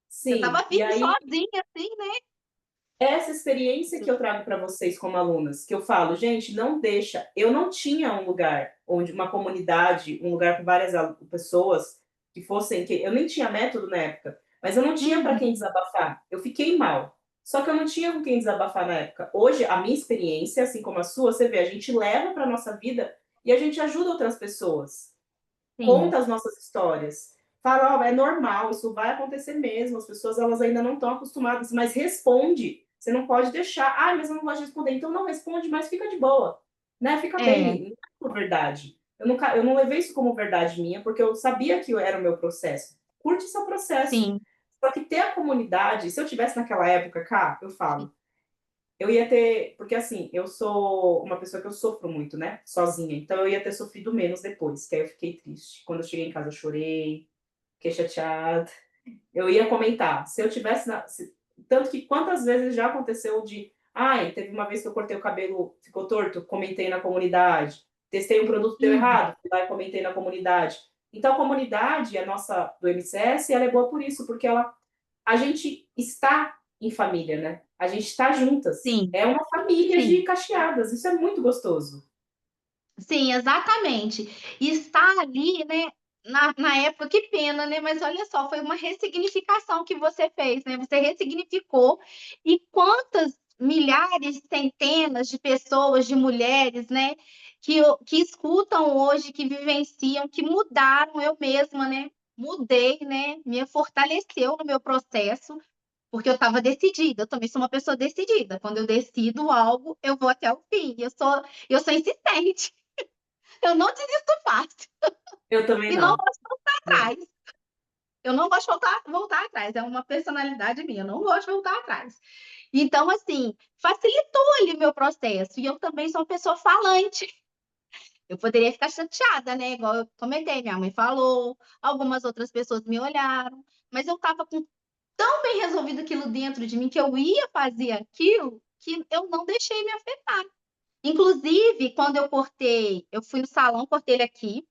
Você Sim, tava e firme aí sozinha, assim, né? essa experiência que eu trago para vocês como alunas, que eu falo, gente, não deixa. Eu não tinha um lugar onde uma comunidade, um lugar com várias pessoas que fossem, que eu nem tinha método na época, mas eu não tinha para quem Uhum. desabafar. Eu fiquei mal. Só que eu não tinha com quem desabafar na época. Hoje, a minha experiência, assim como a sua, você vê, a gente leva para nossa vida e a gente ajuda outras pessoas. Sim. Conta as nossas histórias. Fala, ó, é normal, isso vai acontecer mesmo, as pessoas elas ainda não estão acostumadas, mas responde. Você não pode deixar, ah, mas eu não gosto de responder, então não responde, mas fica de boa, né? Fica É, bem, não é por verdade. Eu não levei isso como verdade minha, porque eu sabia que era o meu processo. Curte seu processo. sim. Só que ter a comunidade, se eu tivesse naquela época, cá, eu falo, eu ia ter, porque assim, eu sou uma pessoa que eu sofro muito, né? Sozinha. Então eu ia ter sofrido menos depois, que aí eu fiquei triste. Quando eu cheguei em casa, eu chorei, fiquei chateada. Eu ia comentar, se eu tivesse tanto que quantas vezes já aconteceu de, ai, teve uma vez que eu cortei o cabelo, ficou torto, comentei na comunidade. Testei um produto, deu Uhum. errado, fui lá e comentei na comunidade. Então a comunidade, a nossa do MCS, ela é boa por isso, porque ela a gente está em família, né? A gente está juntas. Sim, É uma família de sim. cacheadas. Isso é muito gostoso. Sim, exatamente. E estar ali, né, na época, que pena, né? Mas olha só, foi uma ressignificação que você fez, né? Você ressignificou. E quantas milhares, centenas de pessoas, de mulheres, né, que escutam hoje, que vivenciam, que mudaram, eu mesma, né? Mudei, né? Me fortaleceu no meu processo, porque eu estava decidida. Eu também sou uma pessoa decidida. Quando eu decido algo, eu vou até o fim. Eu sou insistente. Eu não desisto fácil Eu também e não não. gosto de voltar atrás. Eu não gosto de voltar atrás, é uma personalidade minha, eu não gosto de voltar atrás. Então, assim, facilitou ali o meu processo. E eu também sou uma pessoa falante. Eu poderia ficar chateada, né? Igual eu comentei, minha mãe falou, algumas outras pessoas me olharam, mas eu estava com tão bem resolvido aquilo dentro de mim que eu ia fazer aquilo que eu não deixei me afetar. Inclusive, quando eu cortei, eu fui no salão, cortei ele aqui.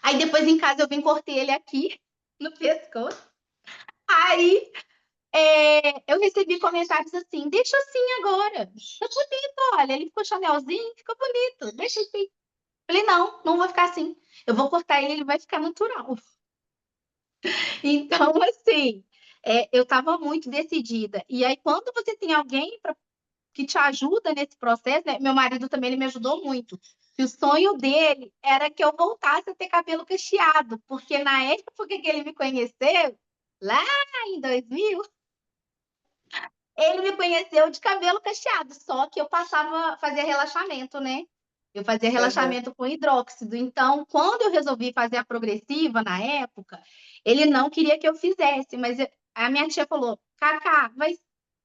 Aí depois em casa eu vim cortei ele aqui no pescoço. Aí eu recebi comentários assim: deixa assim agora. Tá bonito, olha. Ele ficou chanelzinho, ficou bonito. Deixa assim. Falei: não, não vou ficar assim. Eu vou cortar ele, ele vai ficar natural. Então, assim, eu estava muito decidida. E aí, quando você tem alguém que te ajuda nesse processo, né? Meu marido também ele me ajudou muito. E o sonho dele era que eu voltasse a ter cabelo cacheado, porque na época que ele me conheceu, lá em 2000, ele me conheceu de cabelo cacheado, só que eu fazia relaxamento, né? Eu fazia Aham. relaxamento com hidróxido. Então, quando eu resolvi fazer a progressiva na época, ele não queria que eu fizesse, mas a minha tia falou: Cacá,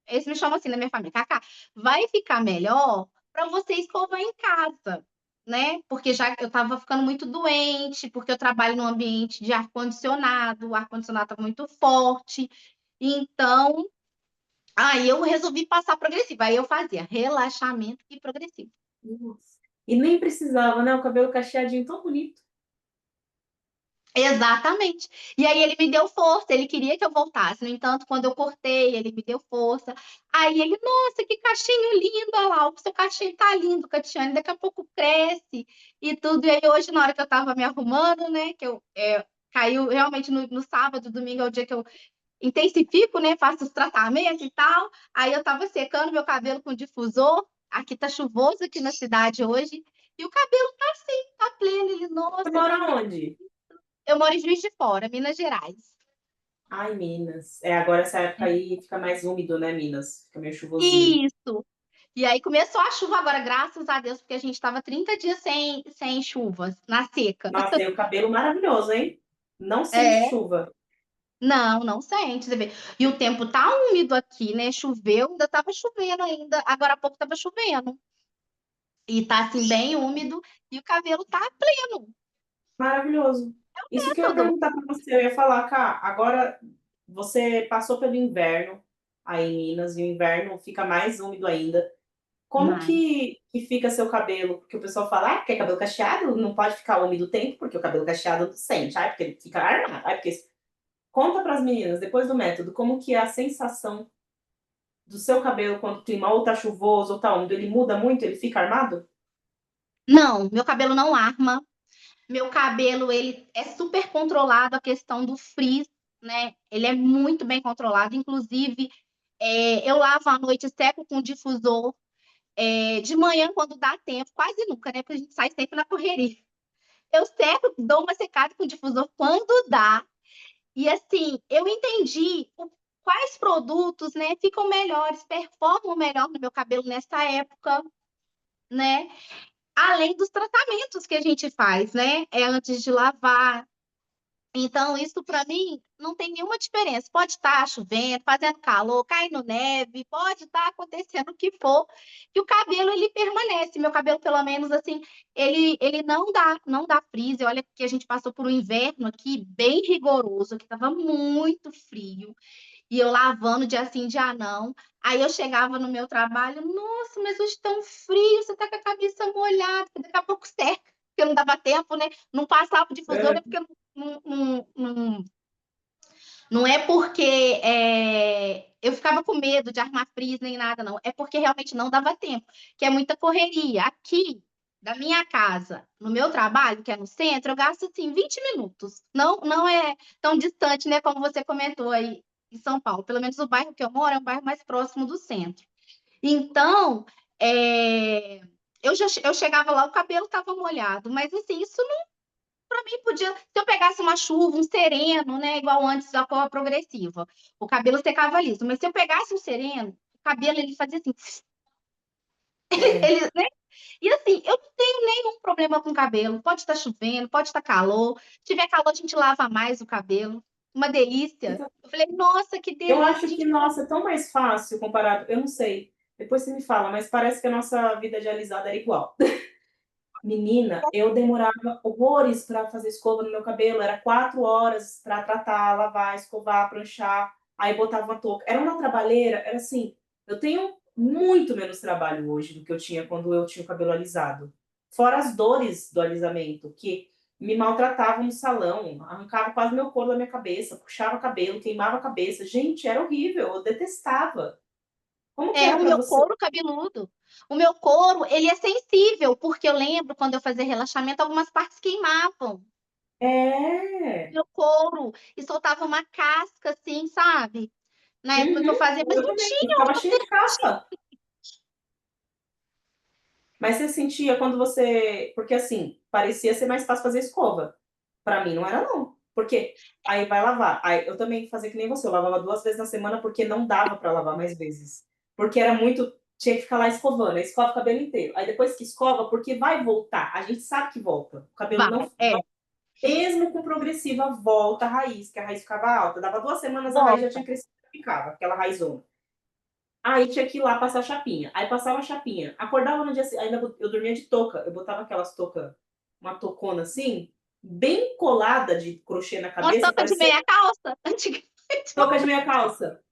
eles me chamam assim na minha família: Cacá, vai ficar melhor para você escovar em casa, né? Porque já eu estava ficando muito doente, porque eu trabalho num ambiente de ar-condicionado, o ar-condicionado estava muito forte. Então, aí eu resolvi passar progressiva. Aí eu fazia relaxamento e progressivo. Nossa. E nem precisava, né? O cabelo cacheadinho tão bonito. Exatamente. E aí ele me deu força, ele queria que eu voltasse. No entanto, quando eu cortei, ele me deu força. Aí ele, nossa, que cachinho lindo, olha lá, o seu cachinho tá lindo, Catiane, daqui a pouco cresce e tudo. E aí hoje, na hora que eu tava me arrumando, né, que caiu realmente no sábado, domingo é o dia que eu intensifico, né, faço os tratamentos e tal. Aí eu tava secando meu cabelo com difusor. Aqui tá chuvoso aqui na cidade hoje. E o cabelo tá assim, tá pleno. Ele, Você nossa, mora onde? eu moro em Juiz de Fora, Minas Gerais. Ai, Minas. É, agora essa época aí fica mais úmido, né, Minas? Fica meio chuvosinho. Isso. E aí começou a chuva agora, graças a Deus, porque a gente estava 30 dias sem chuvas, na seca. Nossa, e o cabelo maravilhoso, hein? Não sente É, chuva. não, não sente, você vê. E o tempo tá úmido aqui, né? Choveu, ainda estava chovendo ainda. Agora há pouco estava chovendo. E tá assim bem úmido e o cabelo tá pleno. Maravilhoso. Isso que eu ia Método. perguntar para você, eu ia falar, cá, agora você passou pelo inverno aí em Minas, e o inverno fica mais úmido ainda. Como Mas que fica seu cabelo? Porque o pessoal fala, ah, porque é cabelo cacheado, não pode ficar úmido o tempo, porque o cabelo cacheado não sente, ah, porque ele fica armado. Ah, porque... Conta para as meninas, depois do método, como que é a sensação do seu cabelo quando o clima ou tá chuvoso ou tá úmido? Ele muda muito? Ele fica armado? não, meu cabelo não arma. Meu cabelo, ele é super controlado a questão do frizz, né? Ele é muito bem controlado. Inclusive, eu lavo à noite, seco com difusor. De manhã, quando dá tempo, quase nunca, né? Porque a gente sai sempre na correria. Eu seco, dou uma secada com difusor quando dá. E assim, eu entendi quais produtos, né, ficam melhores, performam melhor no meu cabelo nessa época, né? Além dos tratamentos que a gente faz, né? Antes de lavar. Então, isso para mim não tem nenhuma diferença. Pode estar chovendo, fazendo calor, caindo neve, pode estar acontecendo o que for, que o cabelo ele permanece. Meu cabelo, pelo menos assim, ele não dá frizz. Olha que a gente passou por um inverno aqui bem rigoroso, que estava muito frio, e eu lavando dia sim, dia não. Aí eu chegava no meu trabalho, nossa, mas hoje tão frio, você tá com a cabeça molhada, daqui a pouco seca, porque não dava tempo, né? Não passava o difusor, É. né? Porque não, não, Não é porque eu ficava com medo de armar frizz nem nada, não. É porque realmente não dava tempo, que é muita correria. Aqui, da minha casa, no meu trabalho, que é no centro, eu gasto assim 20 minutos. Não é tão distante, né, como você comentou aí em São Paulo. Pelo menos o bairro que eu moro é um bairro mais próximo do centro. Então, eu chegava lá, o cabelo estava molhado, mas assim, isso para mim podia, se eu pegasse uma chuva, um sereno, né, igual antes da cor progressiva, o cabelo secava liso, mas se eu pegasse um sereno, o cabelo ele fazia assim, É, ele, né? E assim, eu não tenho nenhum problema com cabelo, pode estar chovendo, pode estar calor, se tiver calor a gente lava mais o cabelo, uma delícia. então, Eu falei, nossa, que eu delícia, a acho que, gente nossa, é tão mais fácil comparado, eu não sei, depois você me fala, mas parece que a nossa vida de alisada era igual. Menina, eu demorava horrores para fazer escova no meu cabelo, era 4 horas para tratar, lavar, escovar, pranchar, aí botava uma touca. Era uma trabalheira, era assim, eu tenho muito menos trabalho hoje do que eu tinha quando eu tinha o cabelo alisado. Fora as dores do alisamento, que me maltratavam no salão, arrancava quase meu couro da minha cabeça, puxava cabelo, queimava a cabeça. Gente, era horrível, eu detestava. Como que É, era o para meu você? couro cabeludo. O meu couro, ele é sensível, porque eu lembro quando eu fazia relaxamento, algumas partes queimavam. É. Meu couro e soltava uma casca, assim, sabe? Na época que eu Uhum, fazia, mas eu não também. E tinha ficava outro cheio de caspa. Mas você sentia quando você. Porque assim, parecia ser mais fácil fazer escova. Pra mim não era, não. Porque aí vai lavar. Aí eu também fazia que nem você, eu lavava 2 vezes na semana porque não dava pra lavar mais vezes. Porque era muito. Tinha que ficar lá escovando, aí escova o cabelo inteiro. Aí depois que escova, porque vai voltar. A gente sabe que volta. O cabelo vai, não. Mesmo com progressiva, volta a raiz, que a raiz ficava alta. Dava 2 semanas, a raiz já volta. tinha crescido e ficava, aquela raizona. Aí tinha que ir lá passar a chapinha. Aí passava a chapinha. Acordava no dia seguinte, ainda eu dormia de touca. Eu botava aquelas touca, uma tocona assim, bem colada de crochê na Uma cabeça, tampa de parecia meia calça, antigamente. touca de meia calça.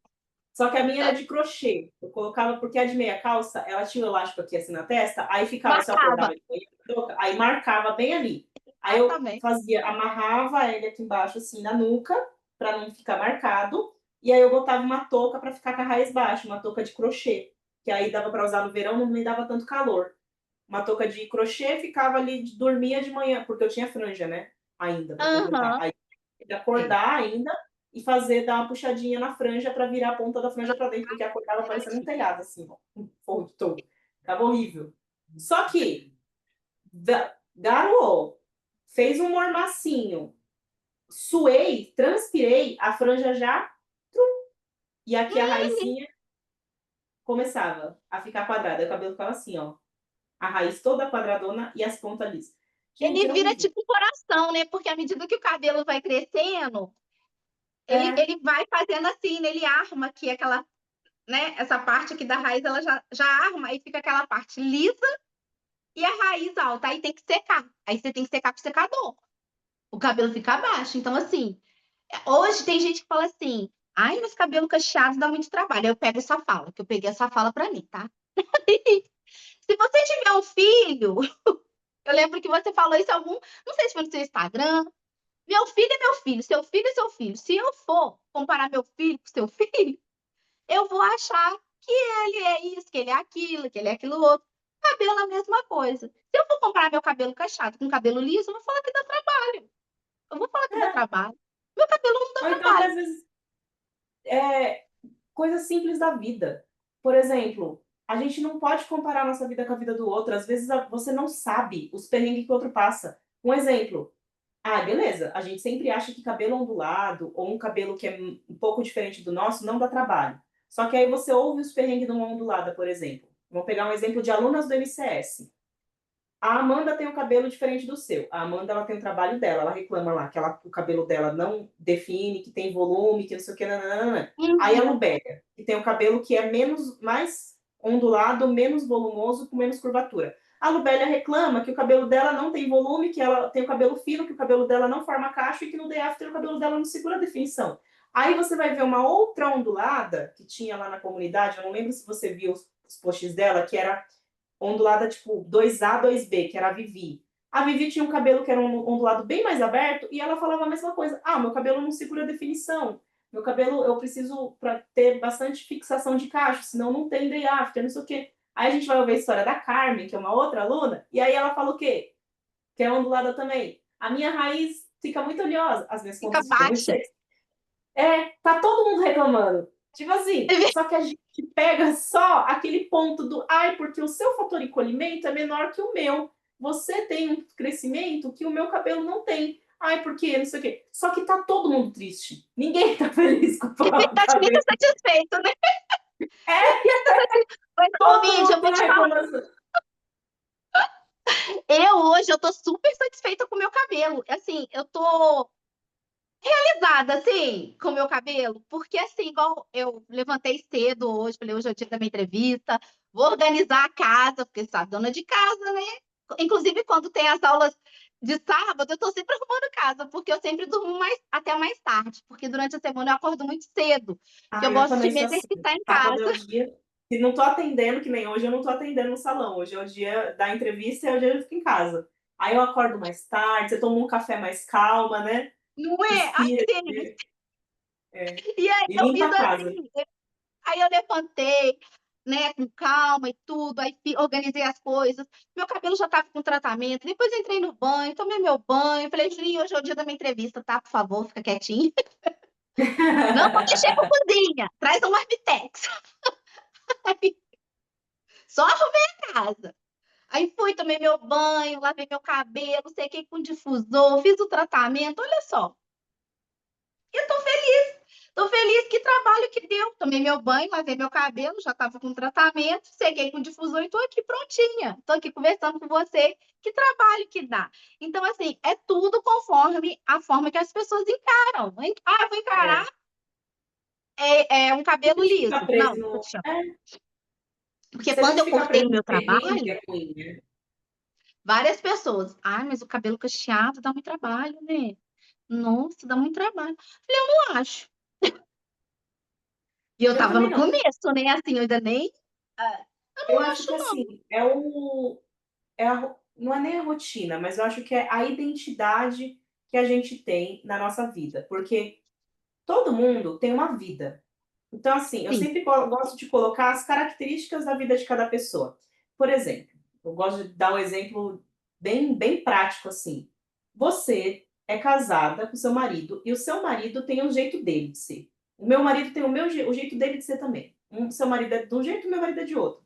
Só que a minha era de crochê. Eu colocava, porque a de meia calça, ela tinha o elástico aqui assim na testa, aí ficava, se eu Marcava. acordava de manhã, touca, aí marcava bem ali. Aí eu Exatamente. fazia, amarrava ele aqui embaixo, assim, na nuca, para não ficar marcado. E aí eu botava uma touca para ficar com a raiz baixa, uma touca de crochê. Que aí dava para usar no verão, não me dava tanto calor. Uma touca de crochê, ficava ali, dormia de manhã, porque eu tinha franja, né? Ainda, para completar. Aham. Aí É. acordar ainda e fazer, dar uma puxadinha na franja para virar a ponta da franja para dentro, porque acordava parecendo um Verdade. telhado, assim, ó, um forro de touro. Ficava horrível. Só que, garoou, fez um mormacinho, suei, transpirei, a franja já, e aqui a raizinha começava a ficar quadrada, o cabelo ficava assim, ó, a raiz toda quadradona e as pontas lisas. Gente, Ele era vira horrível. tipo um coração, né? Porque à medida que o cabelo vai crescendo, É, ele vai fazendo assim, né? Ele arma aqui aquela, né? Essa parte aqui da raiz, ela já arma, aí fica aquela parte lisa e a raiz alta. Aí tem que secar. Aí você tem que secar com o secador. O cabelo fica baixo. Então, assim, hoje tem gente que fala assim: ai, mas cabelo cacheado dá muito trabalho. Aí eu pego essa fala, que eu peguei essa fala pra mim, tá? Se você tiver um filho, eu lembro que você falou isso em algum, não sei se foi no seu Instagram. Meu filho é meu filho, seu filho é seu filho. Se eu for comparar meu filho com seu filho, eu vou achar que ele é isso, que ele é aquilo, que ele é aquilo outro. Cabelo é a mesma coisa. Se eu for comparar meu cabelo cacheado com cabelo liso, eu vou falar que dá trabalho. Eu vou falar que dá é. trabalho. Meu cabelo não dá Ou então que trabalho. às vezes é coisas simples da vida. Por exemplo, a gente não pode comparar a nossa vida com a vida do outro. Às vezes você não sabe os perrengues que o outro passa. Um exemplo. Ah, beleza. A gente sempre acha que cabelo ondulado ou um cabelo que é um pouco diferente do nosso não dá trabalho. Só que aí você ouve os perrengues de uma ondulada, por exemplo. Vamos pegar um exemplo de alunas do MCS. A Amanda tem um cabelo diferente do seu. A Amanda ela tem o trabalho dela, ela reclama lá que o cabelo dela não define, que tem volume, que não sei o que, nananana. Aí a Uhum. Lubélia, que tem o cabelo que é menos, mais ondulado, menos volumoso, com menos curvatura. A Lubélia reclama que o cabelo dela não tem volume, que ela tem o cabelo fino, que o cabelo dela não forma cacho e que no day after o cabelo dela não segura a definição. Aí você vai ver uma outra ondulada que tinha lá na comunidade, eu não lembro se você viu os posts dela, que era ondulada tipo 2A, 2B, que era a Vivi. A Vivi tinha um cabelo que era um ondulado bem mais aberto e ela falava a mesma coisa. Ah, meu cabelo não segura a definição. meu cabelo eu preciso para ter bastante fixação de cacho, senão não tem day after, não sei o quê. Aí a gente vai ouvir a história da Carmen, que é uma outra aluna, e aí ela fala o quê? Que é ondulada também. A minha raiz fica muito oleosa, as minhas Fica pontas ficam muito baixa. secas. Tá todo mundo reclamando. Tipo assim, só que a gente pega só aquele ponto do ai, porque o seu fator encolhimento é menor que o meu. Você tem um crescimento que o meu cabelo não tem. Ai, porque não sei o quê. Só que tá todo mundo triste. Ninguém tá feliz com o Ninguém tá cabelo. muito satisfeito, né? É, Mas, ô, todo Mídia, mundo eu tem vou uma te falar. reclamação. Hoje eu tô super satisfeita com o meu cabelo. Assim, eu tô realizada, assim, com o meu cabelo. Porque, assim, igual eu levantei cedo hoje, falei, hoje é o dia da minha entrevista, vou organizar a casa, porque você sabe, dona de casa, né? Inclusive, quando tem as aulas de sábado, eu tô sempre arrumando casa, porque eu sempre durmo até mais tarde, porque durante a semana eu acordo muito cedo, que eu Ai, eu gosto de também me sou assim. exercitar em Sábado é casa. o dia. Se não tô atendendo, que nem hoje, eu não tô atendendo no salão. Hoje é o dia da entrevista e é o dia que eu fico em casa. Aí eu acordo mais tarde, você toma um café mais calma, né? Não é? Ai, Respira, que delícia. é, E aí e eu limpa fiz a casa. assim, aí eu levantei, né, com calma e tudo, aí organizei as coisas. Meu cabelo já estava com tratamento. Depois entrei no banho, tomei meu banho. Falei, Julinho, hoje é o dia da minha entrevista, tá? Por favor, fica quietinho. Não vou mexer com cozinha. Traz um marmitex. Só arrumei a casa. Aí fui, tomei meu banho, lavei meu cabelo, sequei com difusor, fiz o tratamento. Olha só. Eu tô feliz. Tô feliz, que trabalho que deu. Tomei meu banho, lavei meu cabelo, já estava com tratamento, sequei com difusor e tô aqui prontinha. Tô aqui conversando com você. Que trabalho que dá. Então, assim, é tudo conforme a forma que as pessoas encaram. Ah, vou encarar É. um Se a cabelo gente ficar liso. Não, preso no. poxa. É, Porque se a quando gente eu ficar cortei preso o no meu perrengue, trabalho, é ruim, né? várias pessoas, mas o cabelo cacheado dá muito trabalho, né? Nossa, dá muito trabalho. Falei, eu não acho. E eu Eu tava também no não. começo, né? Assim, eu ainda nem. Eu Eu não acho acho, que não. assim, não é nem a rotina, mas eu acho que é a identidade que a gente tem na nossa vida. Porque todo mundo tem uma vida. Então, assim, eu Sim, sempre gosto de colocar as características da vida de cada pessoa. Por exemplo, eu gosto de dar um exemplo bem prático, assim. Você é casada com seu marido e o seu marido tem um jeito dele de ser. O meu marido tem o jeito dele de ser também. Seu marido é de um jeito, o meu marido é de outro.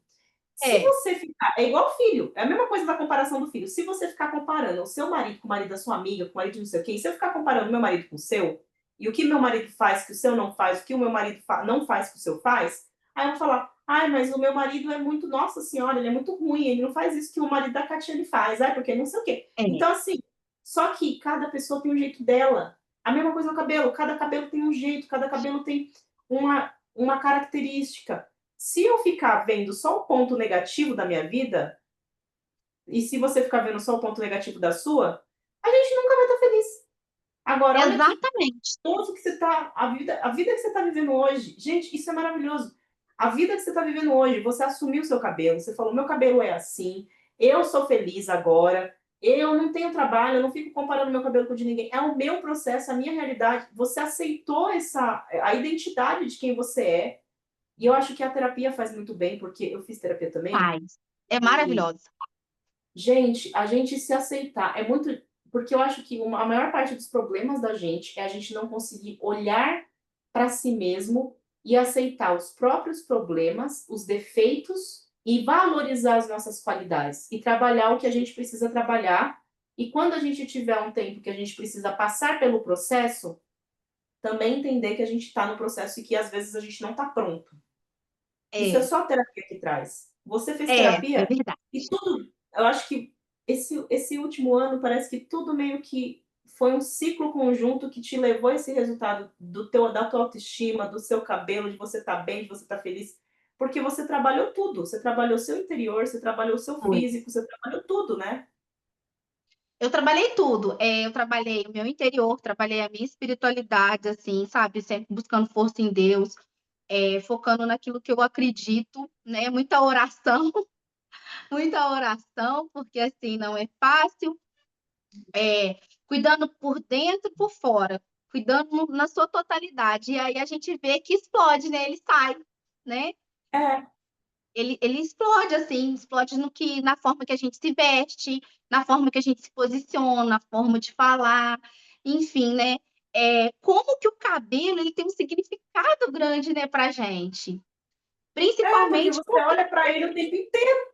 Se é, você ficar. É igual filho, é a mesma coisa da comparação do filho. Se você ficar comparando o seu marido com o marido da sua amiga, com o marido de não sei o quê, e se eu ficar comparando o meu marido com o seu, e o que meu marido faz que o seu não faz, o que o meu marido não faz que o seu faz, aí eu vou falar, ai, mas o meu marido é muito, nossa senhora, ele é muito ruim, ele não faz isso que o marido da Catiane faz, ai, porque não sei o quê. é. Então, assim, só que cada pessoa tem um jeito dela. A mesma coisa no cabelo, cada cabelo tem um jeito, cada cabelo tem uma característica. Se eu ficar vendo só o ponto negativo da minha vida, e se você ficar vendo só o ponto negativo da sua, a gente nunca vai estar feliz. Agora, olha que Exatamente. gostoso que você tá, a vida que você está vivendo hoje. Gente, isso é maravilhoso. A vida que você está vivendo hoje, você assumiu o seu cabelo, você falou, meu cabelo é assim, eu sou feliz agora, eu não tenho trabalho, eu não fico comparando meu cabelo com o de ninguém. É o meu processo, a minha realidade. Você aceitou a identidade de quem você é. E eu acho que a terapia faz muito bem, porque eu fiz terapia também. Faz. É E, maravilhosa. gente, a gente se aceitar é muito. Porque eu acho que a maior parte dos problemas da gente é a gente não conseguir olhar para si mesmo e aceitar os próprios problemas, os defeitos e valorizar as nossas qualidades e trabalhar o que a gente precisa trabalhar. E quando a gente tiver um tempo que a gente precisa passar pelo processo, também entender que a gente está no processo e que às vezes a gente não está pronto. Isso é É, só a terapia que traz. Você fez é terapia verdade. e tudo. Eu acho que esse último ano parece que tudo meio que foi um ciclo conjunto que te levou a esse resultado da tua autoestima, do seu cabelo, de você estar bem, de você estar feliz. Porque você trabalhou tudo. Você trabalhou o seu interior, você trabalhou o seu Foi. físico, você trabalhou tudo, né? Eu trabalhei tudo. Eu trabalhei o meu interior, trabalhei a minha espiritualidade, assim, sabe? Sempre buscando força em Deus, focando naquilo que eu acredito, né? Muita oração, porque assim não é fácil. Cuidando por dentro e por fora. cuidando na sua totalidade. E aí a gente vê que explode, né? Ele sai, né? É, Ele explode, assim, explode na forma que a gente se veste, na forma que a gente se posiciona, na forma de falar, enfim, né? Como que o cabelo ele tem um significado grande, né, pra gente. porque Principalmente você porque olha para ele o tempo inteiro.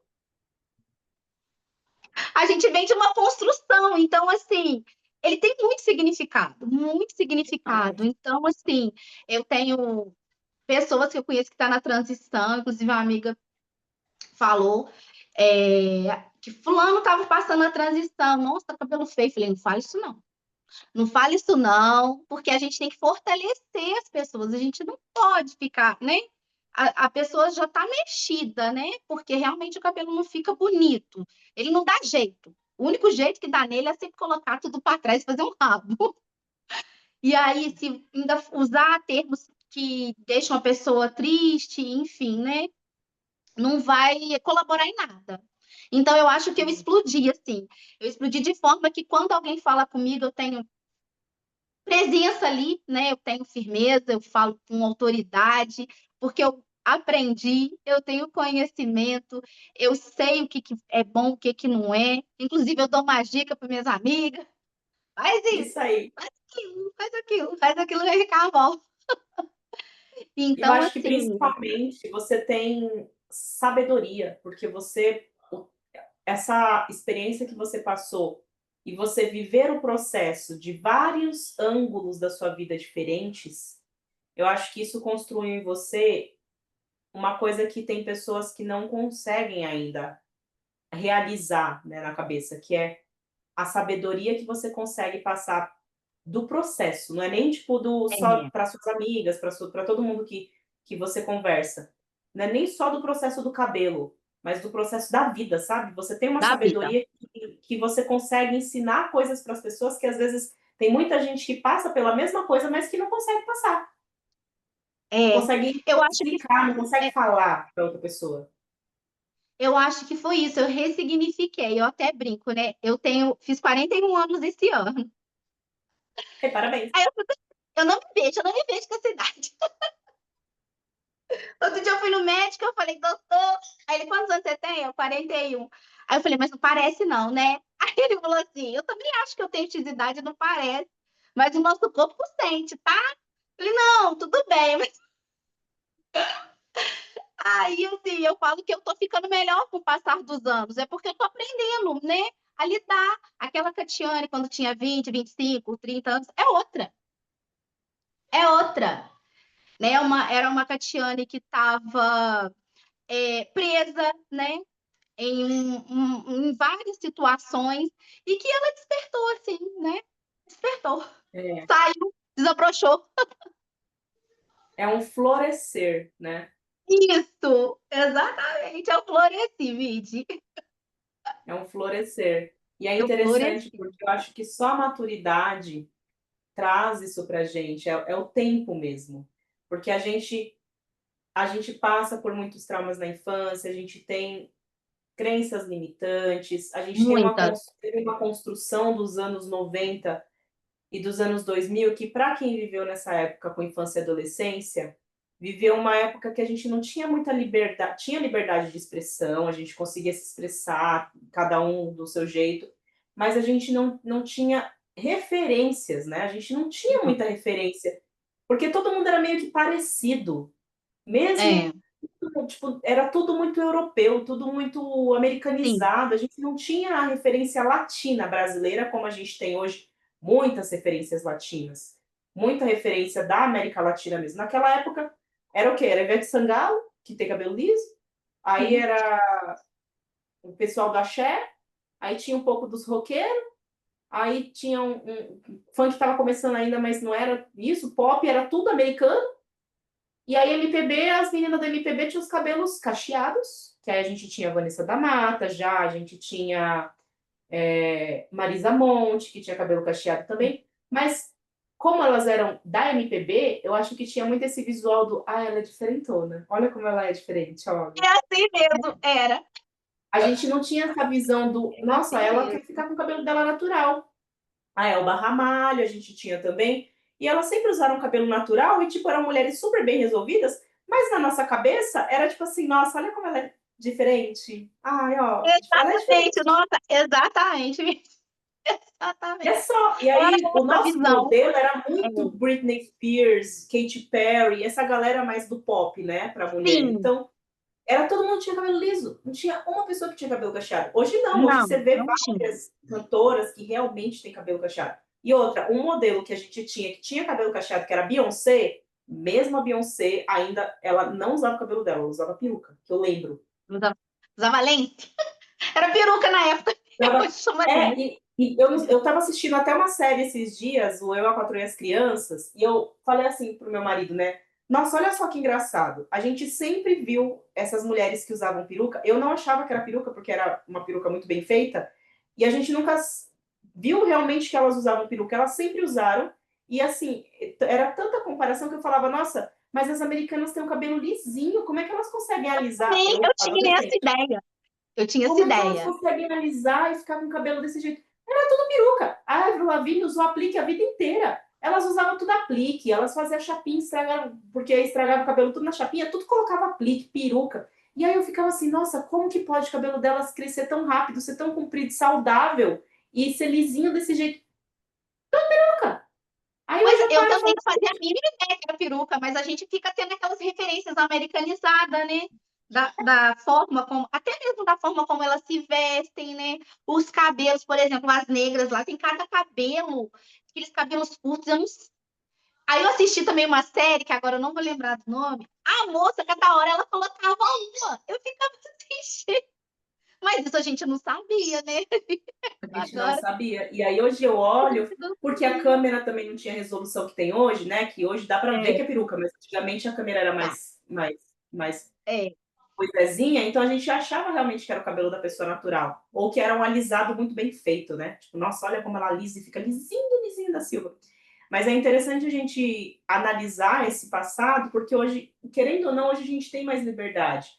a gente vem de uma construção, então, assim, ele tem muito significado, muito significado. Demais. Então, assim, eu tenho pessoas que eu conheço que estão na transição, inclusive uma amiga falou que fulano estava passando a transição. Nossa, tá cabelo feio. Falei, não fala isso não. Não fala isso não, porque a gente tem que fortalecer as pessoas. A gente não pode ficar, né? A pessoa já está mexida, né? Porque realmente o cabelo não fica bonito. Ele não dá jeito. O único jeito que dá nele é sempre colocar tudo para trás e fazer um rabo. E aí, se ainda usar termos que deixam a pessoa triste, enfim, né? Não vai colaborar em nada. Então, eu acho que eu explodi, assim. Eu explodi de forma que quando alguém fala comigo, eu tenho presença ali, né? Eu tenho firmeza, eu falo com autoridade, porque eu aprendi, eu tenho conhecimento, eu sei o que, que é bom, o que, que não é. Inclusive, eu dou uma dica para minhas amigas. Faz isso, Isso aí. faz aquilo, faz aquilo, faz aquilo que acabou. Eu Então, acho que assim, principalmente você tem sabedoria, porque essa experiência que você passou e você viver o processo de vários ângulos da sua vida diferentes, eu acho que isso construiu em você uma coisa que tem pessoas que não conseguem ainda realizar, né, na cabeça, que é a sabedoria que você consegue passar do processo, não é nem tipo do só é, para suas amigas, para todo mundo que você conversa. Não é nem só do processo do cabelo, mas do processo da vida, sabe? Você tem uma da vida. sabedoria que você consegue ensinar coisas para as pessoas que às vezes tem muita gente que passa pela mesma coisa, mas que não consegue passar, não É, consegue eu acho que explicar, não consegue falar para outra pessoa. Eu acho que foi isso, eu ressignifiquei, eu até brinco, né? Fiz 41 anos esse ano. Hey, parabéns. Aí eu não me vejo, eu não me vejo com essa idade. Outro dia eu fui no médico, eu falei, doutor. Aí ele, quantos anos você tem? Eu, 41. Aí eu falei, mas não parece não, né? Aí ele falou assim, eu também acho que eu tenho X idade, não parece. Mas o nosso corpo sente, tá? Eu falei, não, tudo bem. Mas aí, assim, eu falo que eu tô ficando melhor com o passar dos anos. É porque eu tô aprendendo, né? A lidar. Aquela Catiane, quando tinha 20, 25, 30 anos, é outra. É outra. Né? Era uma Catiane que estava presa, né? Em várias situações e que ela despertou, assim, né? Despertou. É, Saiu, desabrochou. é um florescer, né? Isso, exatamente. Eu floresci, Vidi. É um florescer. E é Eu interessante floresci. porque eu acho que só a maturidade traz isso para a gente, é o tempo mesmo. Porque a gente passa por muitos traumas na infância, a gente tem crenças limitantes, a gente Muitas. teve uma construção dos anos 90 e dos anos 2000 que, para quem viveu nessa época com infância e adolescência, viveu uma época que a gente não tinha muita liberdade, tinha liberdade de expressão, a gente conseguia se expressar, cada um do seu jeito, mas a gente não tinha referências, né? A gente não tinha Não. muita referência, porque todo mundo era meio que parecido, mesmo É, tipo, era tudo muito europeu, tudo muito sim. americanizado. A gente não tinha a referência latina brasileira como a gente tem hoje, muitas referências latinas, muita referência da América Latina mesmo. Naquela época era o quê? Era Ivete Sangalo, que tem cabelo liso, aí Sim. era o pessoal do axé, aí tinha um pouco dos roqueiros, aí tinha funk estava começando ainda, mas não era isso, pop era tudo americano. E aí, MPB, as meninas da MPB tinham os cabelos cacheados, que aí a gente tinha a Vanessa da Mata, já a gente tinha Marisa Monte, que tinha cabelo cacheado também. Mas, como elas eram da MPB, eu acho que tinha muito esse visual do, ela é diferentona. Olha como ela é diferente, olha. É assim mesmo, era. A gente não tinha essa visão do, É nossa, assim ela quer mesmo. ficar com o cabelo dela natural. A Elba Ramalho, a gente tinha também. e elas sempre usaram cabelo natural e, tipo, eram mulheres super bem resolvidas, mas na nossa cabeça era tipo assim, nossa, olha como ela é diferente. Ai, ó, ela é Exatamente, diferente. nossa, exatamente. E é Exatamente. só. E Era aí, o essa nosso visão. modelo era É, muito Britney Spears, Katy Perry, essa galera mais do pop, né, para mulher. sim, Então, era todo mundo tinha cabelo liso. Não tinha uma pessoa que tinha cabelo cacheado. Hoje não, hoje não, você vê não tinha. várias cantoras que realmente têm cabelo cacheado. E outra, um modelo que a gente tinha que tinha cabelo cacheado, que era a Beyoncé, mesmo a Beyoncé ainda, ela não usava o cabelo dela, ela usava peruca, que eu lembro. Usava lente. Era peruca na época, Usava, hoje chama lente. eu tava assistindo até uma série esses dias, o Eu, a Patroa e as Crianças, e eu falei assim pro meu marido, né? Nossa, olha só que engraçado. A gente sempre viu essas mulheres que usavam peruca. Eu não achava que era peruca, porque era uma peruca muito bem feita. E a gente nunca viu realmente que elas usavam peruca. Elas sempre usaram. E assim, era tanta comparação que eu falava, nossa, mas as americanas têm um cabelo lisinho. Como é que elas conseguem alisar? Sim, eu Eu, tinha essa adolescente. ideia. Eu tinha essa Como é que elas ideia. conseguem alisar e ficar com o cabelo desse jeito? Era tudo peruca. A Avril Lavigne usou aplique a vida inteira. Elas usavam tudo aplique, elas faziam chapinha, estragavam, porque estragava o cabelo tudo na chapinha, tudo colocava aplique, peruca. E aí eu ficava assim, nossa, como que pode o cabelo delas crescer tão rápido, ser tão comprido, saudável e ser lisinho desse jeito? Peruca. Aí Pois hoje eu eu paro e também falo, não fazia a mínima ideia que era peruca, mas a gente fica tendo aquelas referências americanizadas, né? Da forma como, até mesmo da forma como elas se vestem, né? Os cabelos, por exemplo, as negras lá, tem cada cabelo, aqueles cabelos curtos, eu não. Aí eu assisti também uma série, que agora eu não vou lembrar do nome. A moça, cada hora, ela colocava uma. Eu ficava assim, mas isso a gente não sabia, né? a gente não Agora, sabia. E aí hoje eu a gente olho, não porque a sabia. câmera também não tinha a resolução que tem hoje, né? Que hoje dá para ver É, que é peruca, mas antigamente a câmera era tá. mais É. coisezinha, então a gente achava realmente que era o cabelo da pessoa natural. Ou que era um alisado muito bem feito, né? Tipo, nossa, olha como ela alisa e fica lisinho, lisinho da Silva. Mas é interessante a gente analisar esse passado, porque hoje, querendo ou não, hoje a gente tem mais liberdade.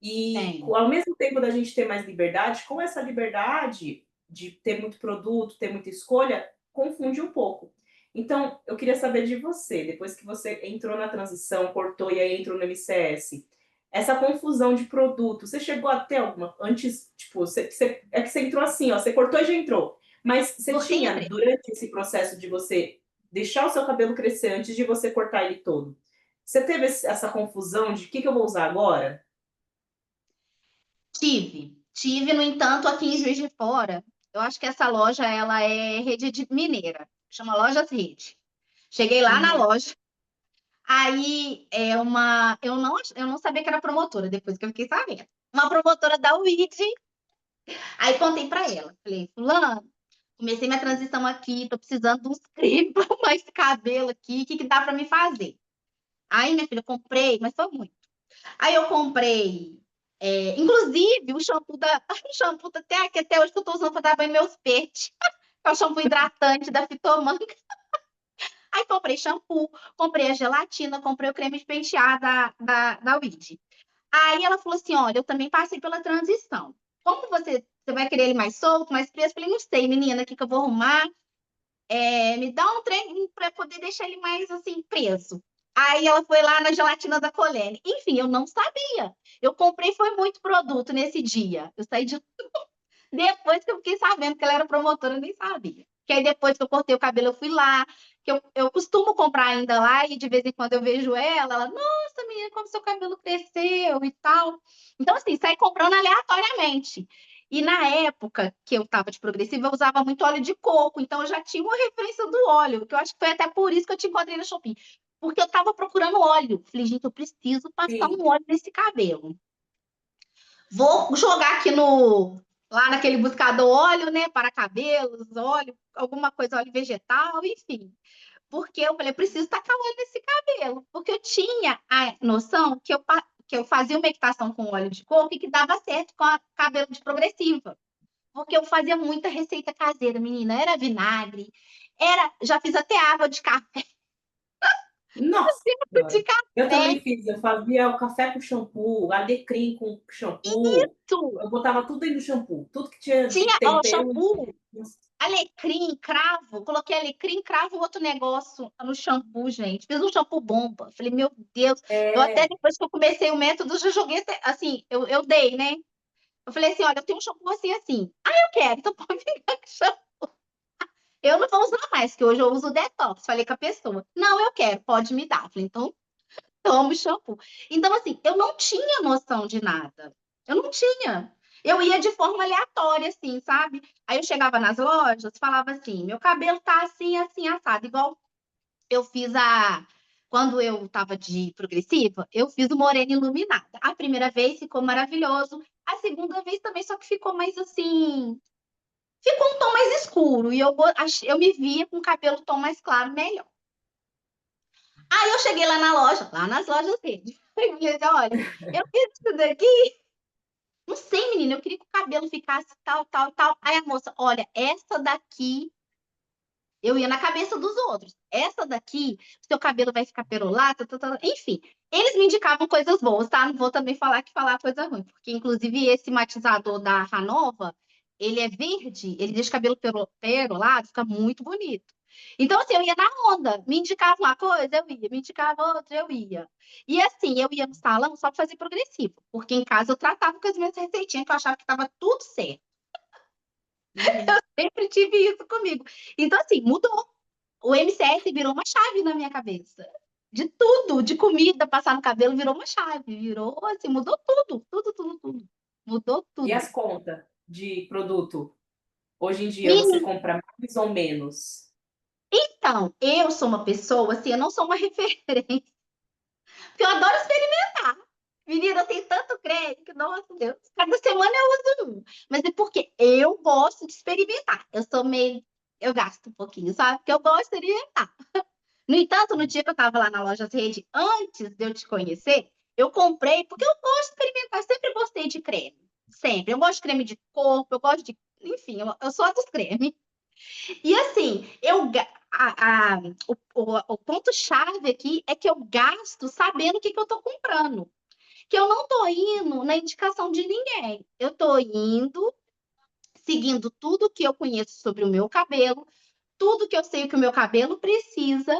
E Tem. ao mesmo tempo da gente ter mais liberdade, com essa liberdade de ter muito produto, ter muita escolha, confunde um pouco. Então, eu queria saber de você, depois que você entrou na transição, cortou e aí entrou no MCS, essa confusão de produto, você chegou a ter alguma antes, tipo, é que você entrou assim, ó, você cortou e já entrou. Mas você Cortei e tinha entrei. durante esse processo de você deixar o seu cabelo crescer antes de você cortar ele todo? Você teve essa confusão de o que, que eu vou usar agora? Tive, no entanto, aqui em Juiz de Fora, eu acho que essa loja ela é rede mineira, chama Lojas Rede. Cheguei lá na Uhum. loja, aí eu não sabia que era promotora, depois que eu fiquei sabendo. Uma promotora da UID, aí contei para ela, falei, fulano, comecei minha transição aqui, tô precisando de uns creme para mais cabelo aqui, o que que dá para me fazer? Aí, minha filha, eu comprei, mas foi muito. Aí eu comprei, inclusive, o shampoo o shampoo até aqui, até hoje que eu tô usando para dar banho nos meus peitos. É o shampoo hidratante da Fitomanga. Aí comprei shampoo, comprei a gelatina, comprei o creme de pentear da WID. Aí ela falou assim: olha, eu também passei pela transição. Como você vai querer ele mais solto, mais preso? Eu falei, não sei, menina, o que, que eu vou arrumar? Me dá um trem para poder deixar ele mais assim preso. Aí ela foi lá na gelatina da Colene. Enfim, eu não sabia. Eu comprei foi muito produto nesse dia. Eu saí de depois que eu fiquei sabendo que ela era promotora, eu nem sabia. Que aí depois que eu cortei o cabelo, eu fui lá, que eu costumo comprar ainda lá, e de vez em quando eu vejo ela, nossa, menina, como seu cabelo cresceu e tal. Então, assim, saí comprando aleatoriamente. E na época que eu tava de progressiva, eu usava muito óleo de coco, então eu já tinha uma referência do óleo, que eu acho que foi até por isso que eu te encontrei no Shopping. Porque eu tava procurando óleo. Falei, gente, eu preciso passar Sim. um óleo nesse cabelo. Vou jogar aqui no lá naquele buscador óleo, né, para cabelos, óleo, alguma coisa, óleo vegetal, enfim. Porque eu falei, eu preciso tacar óleo nesse cabelo, porque eu tinha a noção que eu fazia uma equitação com óleo de coco e que dava certo com a cabelo de progressiva. Porque eu fazia muita receita caseira, menina, era vinagre, já fiz até água de café, Nossa de senhora. Eu café, também fiz, eu fazia o café com shampoo, alecrim com shampoo, isso. eu botava tudo dentro do shampoo, tudo que tinha de Tinha, ó, tempero. shampoo. Alecrim, cravo, coloquei alecrim, cravo, outro negócio no shampoo, gente. Fiz um shampoo bomba. Falei, meu Deus. Eu até É, depois que eu comecei o método, já joguei, assim, eu dei, né? Eu falei assim, olha, eu tenho um shampoo assim, assim. Ah, eu quero, então pode ficar com shampoo. Eu não vou usar mais, que hoje eu uso o detox. Falei com a pessoa, não, eu quero, pode me dar. Falei, então toma o shampoo. Então, assim, eu não tinha noção de nada. Eu não tinha. Eu ia de forma aleatória, assim, sabe? Aí eu chegava nas lojas, falava assim, meu cabelo tá assim, assim, assado. Igual eu fiz a... Quando eu tava de progressiva, eu fiz o morena iluminada. A primeira vez ficou maravilhoso. A segunda vez também, só que ficou mais assim... Ficou um tom mais escuro. E eu me via com o cabelo tom mais claro, melhor. Aí eu cheguei lá na loja, lá nas lojas dele. Eu falei, olha, eu fiz isso daqui. Não sei, menina, eu queria que o cabelo ficasse tal, tal, tal. Aí a moça, olha, essa daqui, eu ia na cabeça dos outros. Essa daqui, seu cabelo vai ficar perolado, tal, tal, tal. Enfim, eles me indicavam coisas boas, tá? Não vou também falar coisa ruim, porque inclusive esse matizador da Ranova, ele é verde, ele deixa o cabelo perolado, fica muito bonito. Então, assim, eu ia na onda, me indicava uma coisa, eu ia, me indicava outra, eu ia. E assim, eu ia no salão só para fazer progressivo, porque em casa eu tratava com as minhas receitinhas, que eu achava que estava tudo certo. uhum. Sempre tive isso comigo. Então, assim, mudou. O MCS virou uma chave na minha cabeça. De tudo, de comida, passar no cabelo, virou uma chave. Virou, assim, mudou tudo, tudo, tudo, tudo. Mudou E tudo. as contas de produto? Hoje em dia você Menina, compra mais ou menos? então, eu sou uma pessoa, assim, eu não sou uma referência, porque eu adoro experimentar. Menina, eu tenho tanto creme que, nossa Deus, cada semana eu uso um. Mas é porque eu gosto de experimentar. Eu sou meio. Eu gasto um pouquinho, sabe? Porque eu gosto de experimentar. No entanto, no dia que eu estava lá na loja Rede, antes de eu te conhecer, eu comprei, porque eu gosto de experimentar, eu sempre gostei de creme. Sempre. Eu gosto de creme de corpo, eu gosto de. Enfim, eu sou a dos cremes. E assim, o ponto-chave aqui é que eu gasto sabendo o que eu estou comprando. Que eu não estou indo na indicação de ninguém. Eu estou indo seguindo tudo que eu conheço sobre o meu cabelo, tudo que eu sei que o meu cabelo precisa,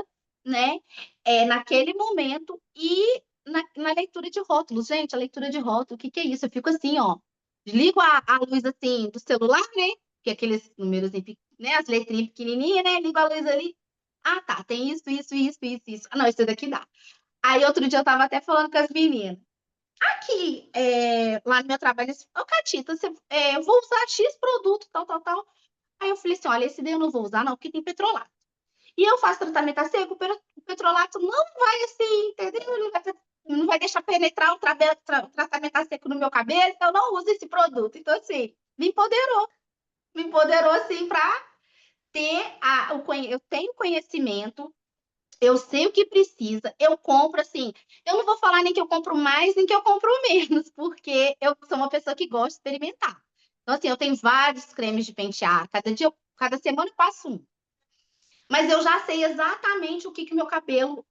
né? Naquele momento e na leitura de rótulos. Gente, a leitura de rótulo, o que é isso? Eu fico assim, ó. Ligo a luz assim do celular, né? Que é aqueles números, né? As letrinhas pequenininhas, né? Ligo a luz ali. Ah, tá. Tem isso, isso, isso, isso, isso. Ah, não, isso daqui dá. Aí outro dia eu tava até falando com as meninas. Aqui, lá no meu trabalho, ô, Catita, eu vou usar X produto, tal, tal, tal. Aí eu falei assim: olha, esse daí eu não vou usar, não, porque tem petrolato. E eu faço tratamento a seco, o petrolato não vai assim, entendeu? Não vai deixar penetrar o tratamento a seco no meu cabelo, então eu não uso esse produto. Então, assim, me empoderou assim para ter eu tenho conhecimento, eu sei o que precisa, eu compro assim. Eu não vou falar nem que eu compro mais, nem que eu compro menos, porque eu sou uma pessoa que gosta de experimentar. Então, assim, eu tenho vários cremes de pentear, cada semana eu passo um. Mas eu já sei exatamente o que meu cabelo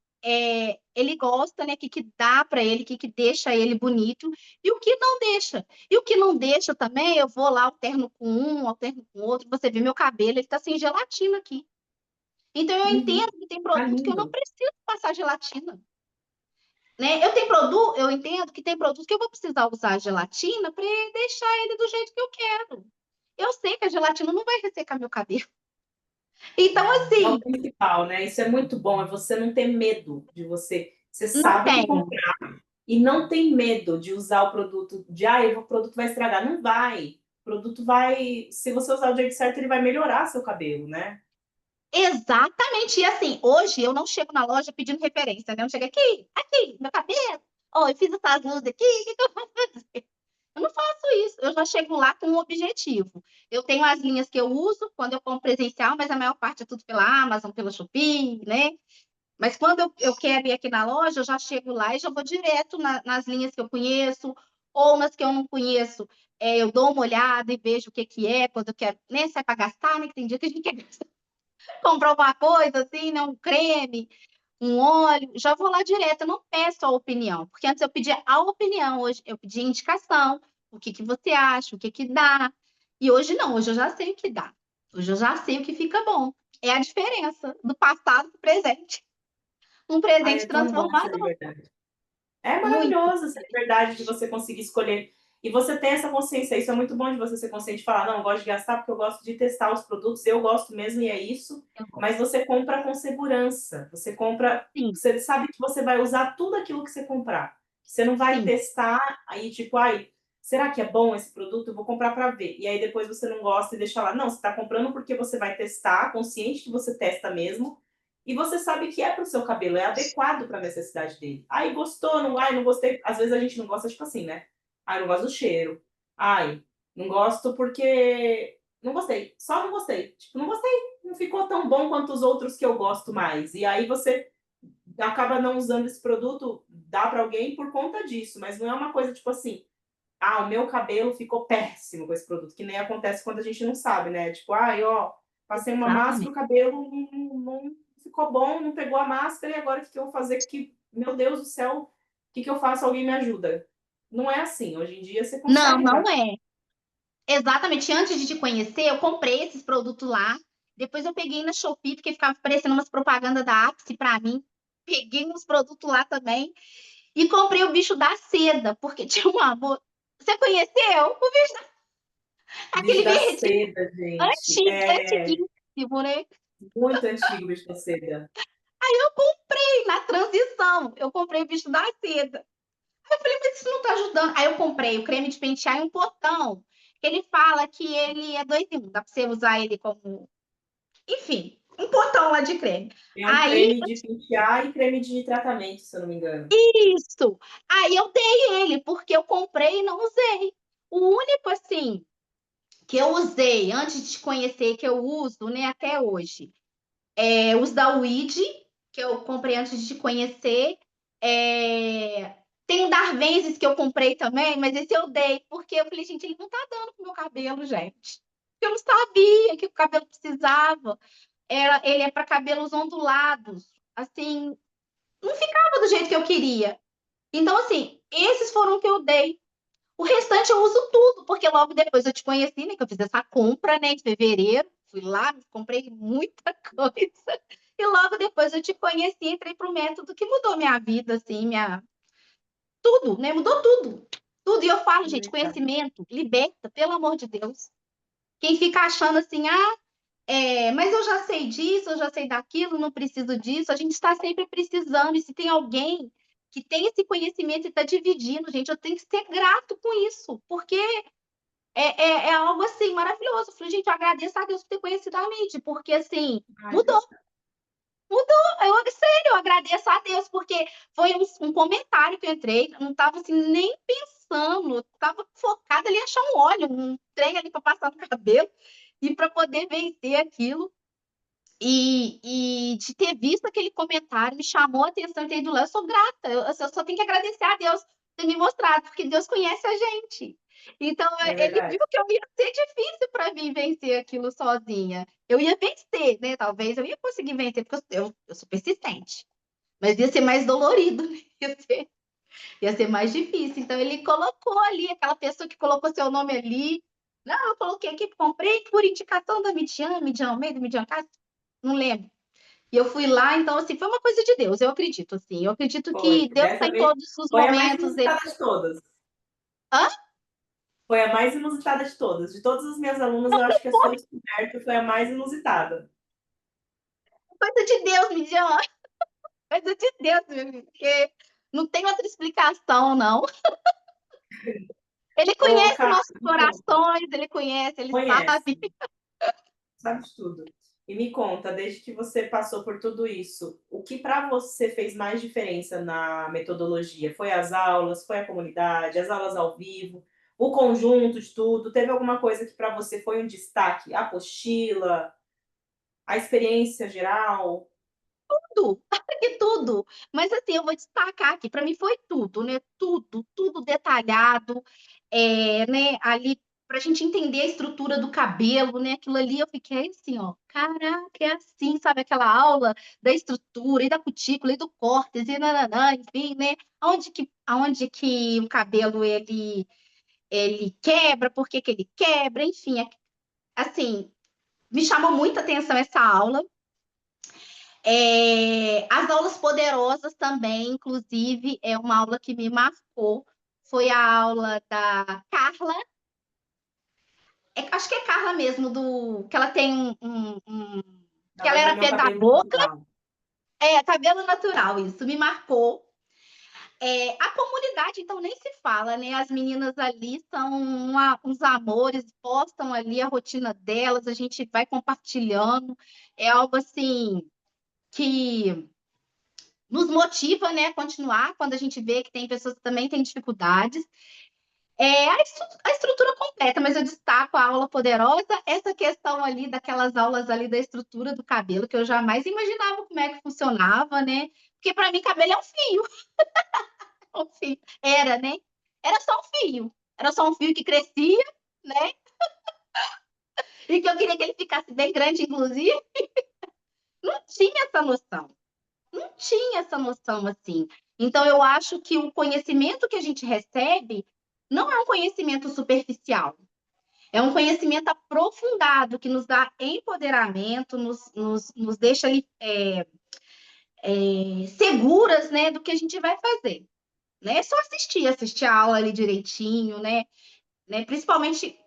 ele gosta, né? O que dá para ele, o que deixa ele bonito e o que não deixa. E o que não deixa também, eu vou lá, alterno com um, alterno com outro. Você vê meu cabelo, ele tá sem gelatina aqui. Então eu entendo Uhum. que tem Tá produto que eu não lindo. preciso passar gelatina, né? Eu entendo que tem produto que eu vou precisar usar gelatina para deixar ele do jeito que eu quero. Eu sei que a gelatina não vai ressecar meu cabelo. Então, É o assim, principal, né? Isso é muito bom, é você não ter medo de você. Você não sabe que tenho. e não tem medo de usar o produto, o produto vai estragar. Não vai. O produto vai, se você usar do jeito certo, ele vai melhorar seu cabelo, né? Exatamente. E assim, hoje eu não chego na loja pedindo referência, né? Eu chego aqui, meu cabelo. Oh, eu fiz essas luzes aqui, o que que eu vou fazer? Eu não faço isso. Eu já chego lá com um objetivo. Eu tenho as linhas que eu uso quando eu compro presencial, mas a maior parte é tudo pela Amazon, pela Shopee, né? Mas quando eu quero ir aqui na loja, eu já chego lá e já vou direto nas linhas que eu conheço, ou nas que eu não conheço. Eu dou uma olhada e vejo o que que é, quando eu quero, né? Se é para gastar, né? Que tem dia que a gente quer comprar alguma coisa, assim, né? Um creme, um óleo, já vou lá direto, eu não peço a opinião, porque antes eu pedia a opinião, hoje eu pedi indicação, o que que você acha, o que que dá, e hoje não, hoje eu já sei o que dá. Hoje eu já sei o que fica bom. É a diferença do passado pro presente. Um Ai, presente é tão bom essa transformador. liberdade. É Muito. maravilhoso essa liberdade de você conseguir escolher. E você tem essa consciência. Isso é muito bom de você ser consciente e falar, não, eu gosto de gastar porque eu gosto de testar os produtos, eu gosto mesmo e é isso. Eu Mas gosto. você compra com segurança. Você compra, Sim, você sabe que você vai usar tudo aquilo que você comprar. Você não vai sim. testar aí, tipo, ai, será que é bom esse produto? Eu vou comprar para ver. E aí depois você não gosta e deixa lá. Não, você está comprando porque você vai testar, consciente que você testa mesmo. E você sabe que é para o seu cabelo, é adequado para a necessidade dele. Ai, gostou, não, ai, não gostei. Às vezes a gente não gosta, tipo assim, né? Ai, não gosto do cheiro. Ai, não gosto porque não gostei. Só não gostei. Tipo, não gostei. Não ficou tão bom quanto os outros que eu gosto mais. E aí você acaba não usando esse produto, dá para alguém por conta disso. Mas não é uma coisa tipo assim, ah, o meu cabelo ficou péssimo com esse produto, que nem acontece quando a gente não sabe, né? Tipo, ai, ó, passei uma máscara, o Exatamente. cabelo não ficou bom, não pegou a máscara, e agora o que eu vou fazer? Que, meu Deus do céu, o que eu faço? Alguém me ajuda. Não é assim. Hoje em dia você Não, consegue não tratar. é. Exatamente. Antes de te conhecer, eu comprei esses produtos lá. Depois eu peguei na Shopee, porque ficava aparecendo umas propagandas da Axe pra mim. Peguei uns produtos lá também. E comprei o bicho da seda, porque tinha um amor. Você conheceu? O bicho, Bicho aquele da verde seda, gente. antigo, É antiguíssimo, né? muito antigo o bicho da seda. Eu comprei na transição. Eu comprei o bicho da seda. Eu falei, mas isso não tá ajudando. Aí eu comprei o creme de pentear e um potão. Ele fala que ele é 2 em 1. Dá pra você usar ele como. Enfim, um potão lá de creme. É um Aí, creme de pentear e creme de tratamento, se eu não me engano. isso. Aí eu dei ele, porque eu comprei e não usei. O único, assim, que eu usei antes de te conhecer, que eu uso, né, até hoje, é os da Weed, que eu comprei antes de te conhecer. É... Tem o Darvenses que eu comprei também, mas esse eu dei, porque eu falei, gente, ele não tá dando pro meu cabelo, gente. Eu não sabia que o cabelo precisava. Ele é para cabelos ondulados. Assim, não ficava do jeito que eu queria. Então, assim, esses foram que eu dei. O restante eu uso tudo, porque logo depois eu te conheci, né? Que eu fiz essa compra, né? Em fevereiro. Fui lá, comprei muita coisa. E logo depois eu te conheci, entrei pro método que mudou minha vida, assim, tudo, né? Mudou tudo. Tudo. E eu falo, gente, Legal. conhecimento liberta, pelo amor de Deus. Quem fica achando assim, mas eu já sei disso, eu já sei daquilo, não preciso disso. A gente está sempre precisando. E se tem alguém que tem esse conhecimento e está dividindo, gente, eu tenho que ser grato com isso, porque é algo assim maravilhoso. Eu falei, gente, eu agradeço a Deus por ter conhecido a Lid, porque assim, Ai, mudou, mudou. Sério, eu agradeço a Deus, porque foi um comentário que eu entrei, não estava assim nem pensando, estava focada ali em achar um óleo, um trem ali para passar no cabelo e para poder vencer aquilo. E de ter visto aquele comentário me chamou a atenção e ter ido lá. Eu sou grata, eu só tenho que agradecer a Deus por ter me mostrado, porque Deus conhece a gente. Então, é ele verdade. viu que eu ia ser difícil para mim vencer aquilo sozinha. Eu ia vencer, né? Talvez eu ia conseguir vencer, porque eu sou persistente. Mas ia ser mais dolorido, né? Ia ser mais difícil. Então, ele colocou ali, aquela pessoa que colocou seu nome ali. Não, eu coloquei aqui, comprei por indicação da Midian Almeida, Midian Castro, não lembro. E eu fui lá, então, assim, foi uma coisa de Deus, eu acredito, assim. Eu acredito Foi. que Deus está Dessa em vez todos os foi a mais momentos. inusitada de todas. Hã? Foi a mais inusitada de todas. De todas as minhas alunas, eu acho que a sua descoberta foi a mais inusitada. Coisa de Deus, Midian. Coisa de Deus, meu filho. Porque não tem outra explicação, não. Ele Ô, conhece Kátia, nossos me conta. corações, ele conhece, ele Conhece, sabe. sabe de tudo. E me conta, desde que você passou por tudo isso, o que para você fez mais diferença na metodologia? Foi as aulas, foi a comunidade, as aulas ao vivo, o conjunto de tudo? Teve alguma coisa que para você foi um destaque? A apostila, a experiência geral? Tudo, que tudo. Mas assim, eu vou destacar aqui, para mim foi tudo, né? Tudo, tudo detalhado, né? Ali para a gente entender a estrutura do cabelo, né? Aquilo ali eu fiquei assim, ó, caraca, é assim, sabe? Aquela aula da estrutura e da cutícula e do córtex e nananã, enfim, né? Aonde que o cabelo ele quebra, por que que ele quebra, enfim, assim, me chamou muita atenção essa aula. As aulas poderosas também, inclusive, é uma aula que me marcou. Foi a aula da Carla, acho que é Carla mesmo, que ela tem que Não, ela mas é era meu cabelo pedagoga, natural. cabelo natural, isso me marcou. A comunidade, então, nem se fala, né? As meninas ali são uns amores, postam ali a rotina delas, a gente vai compartilhando. É algo assim que nos motiva, né, a continuar quando a gente vê que tem pessoas que também têm dificuldades. A estrutura completa, mas eu destaco a aula poderosa, essa questão ali daquelas aulas ali da estrutura do cabelo, que eu jamais imaginava como é que funcionava, né? Porque para mim cabelo é um fio. Um fio. Era, né? Era só um fio. Era só um fio que crescia, né? E que eu queria que ele ficasse bem grande, inclusive. Não tinha essa noção. Não tinha essa noção assim. Então, eu acho que o conhecimento que a gente recebe não é um conhecimento superficial. É um conhecimento aprofundado que nos dá empoderamento, nos deixa ali, seguras, né, do que a gente vai fazer. Né? É só assistir a aula ali direitinho, né? Principalmente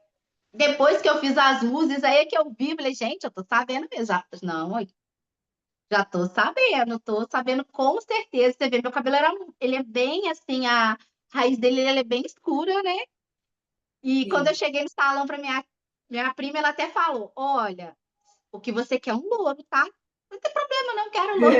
depois que eu fiz as luzes, aí é que eu vi, falei, gente, eu tô sabendo mesmo. Não, já tô sabendo com certeza. Você vê, meu cabelo ele é bem assim, a raiz dele ele é bem escura, né? E quando eu Sim. cheguei no salão para minha prima, ela até falou: olha, o que você quer é um louro, tá? Não tem problema, não quero louro,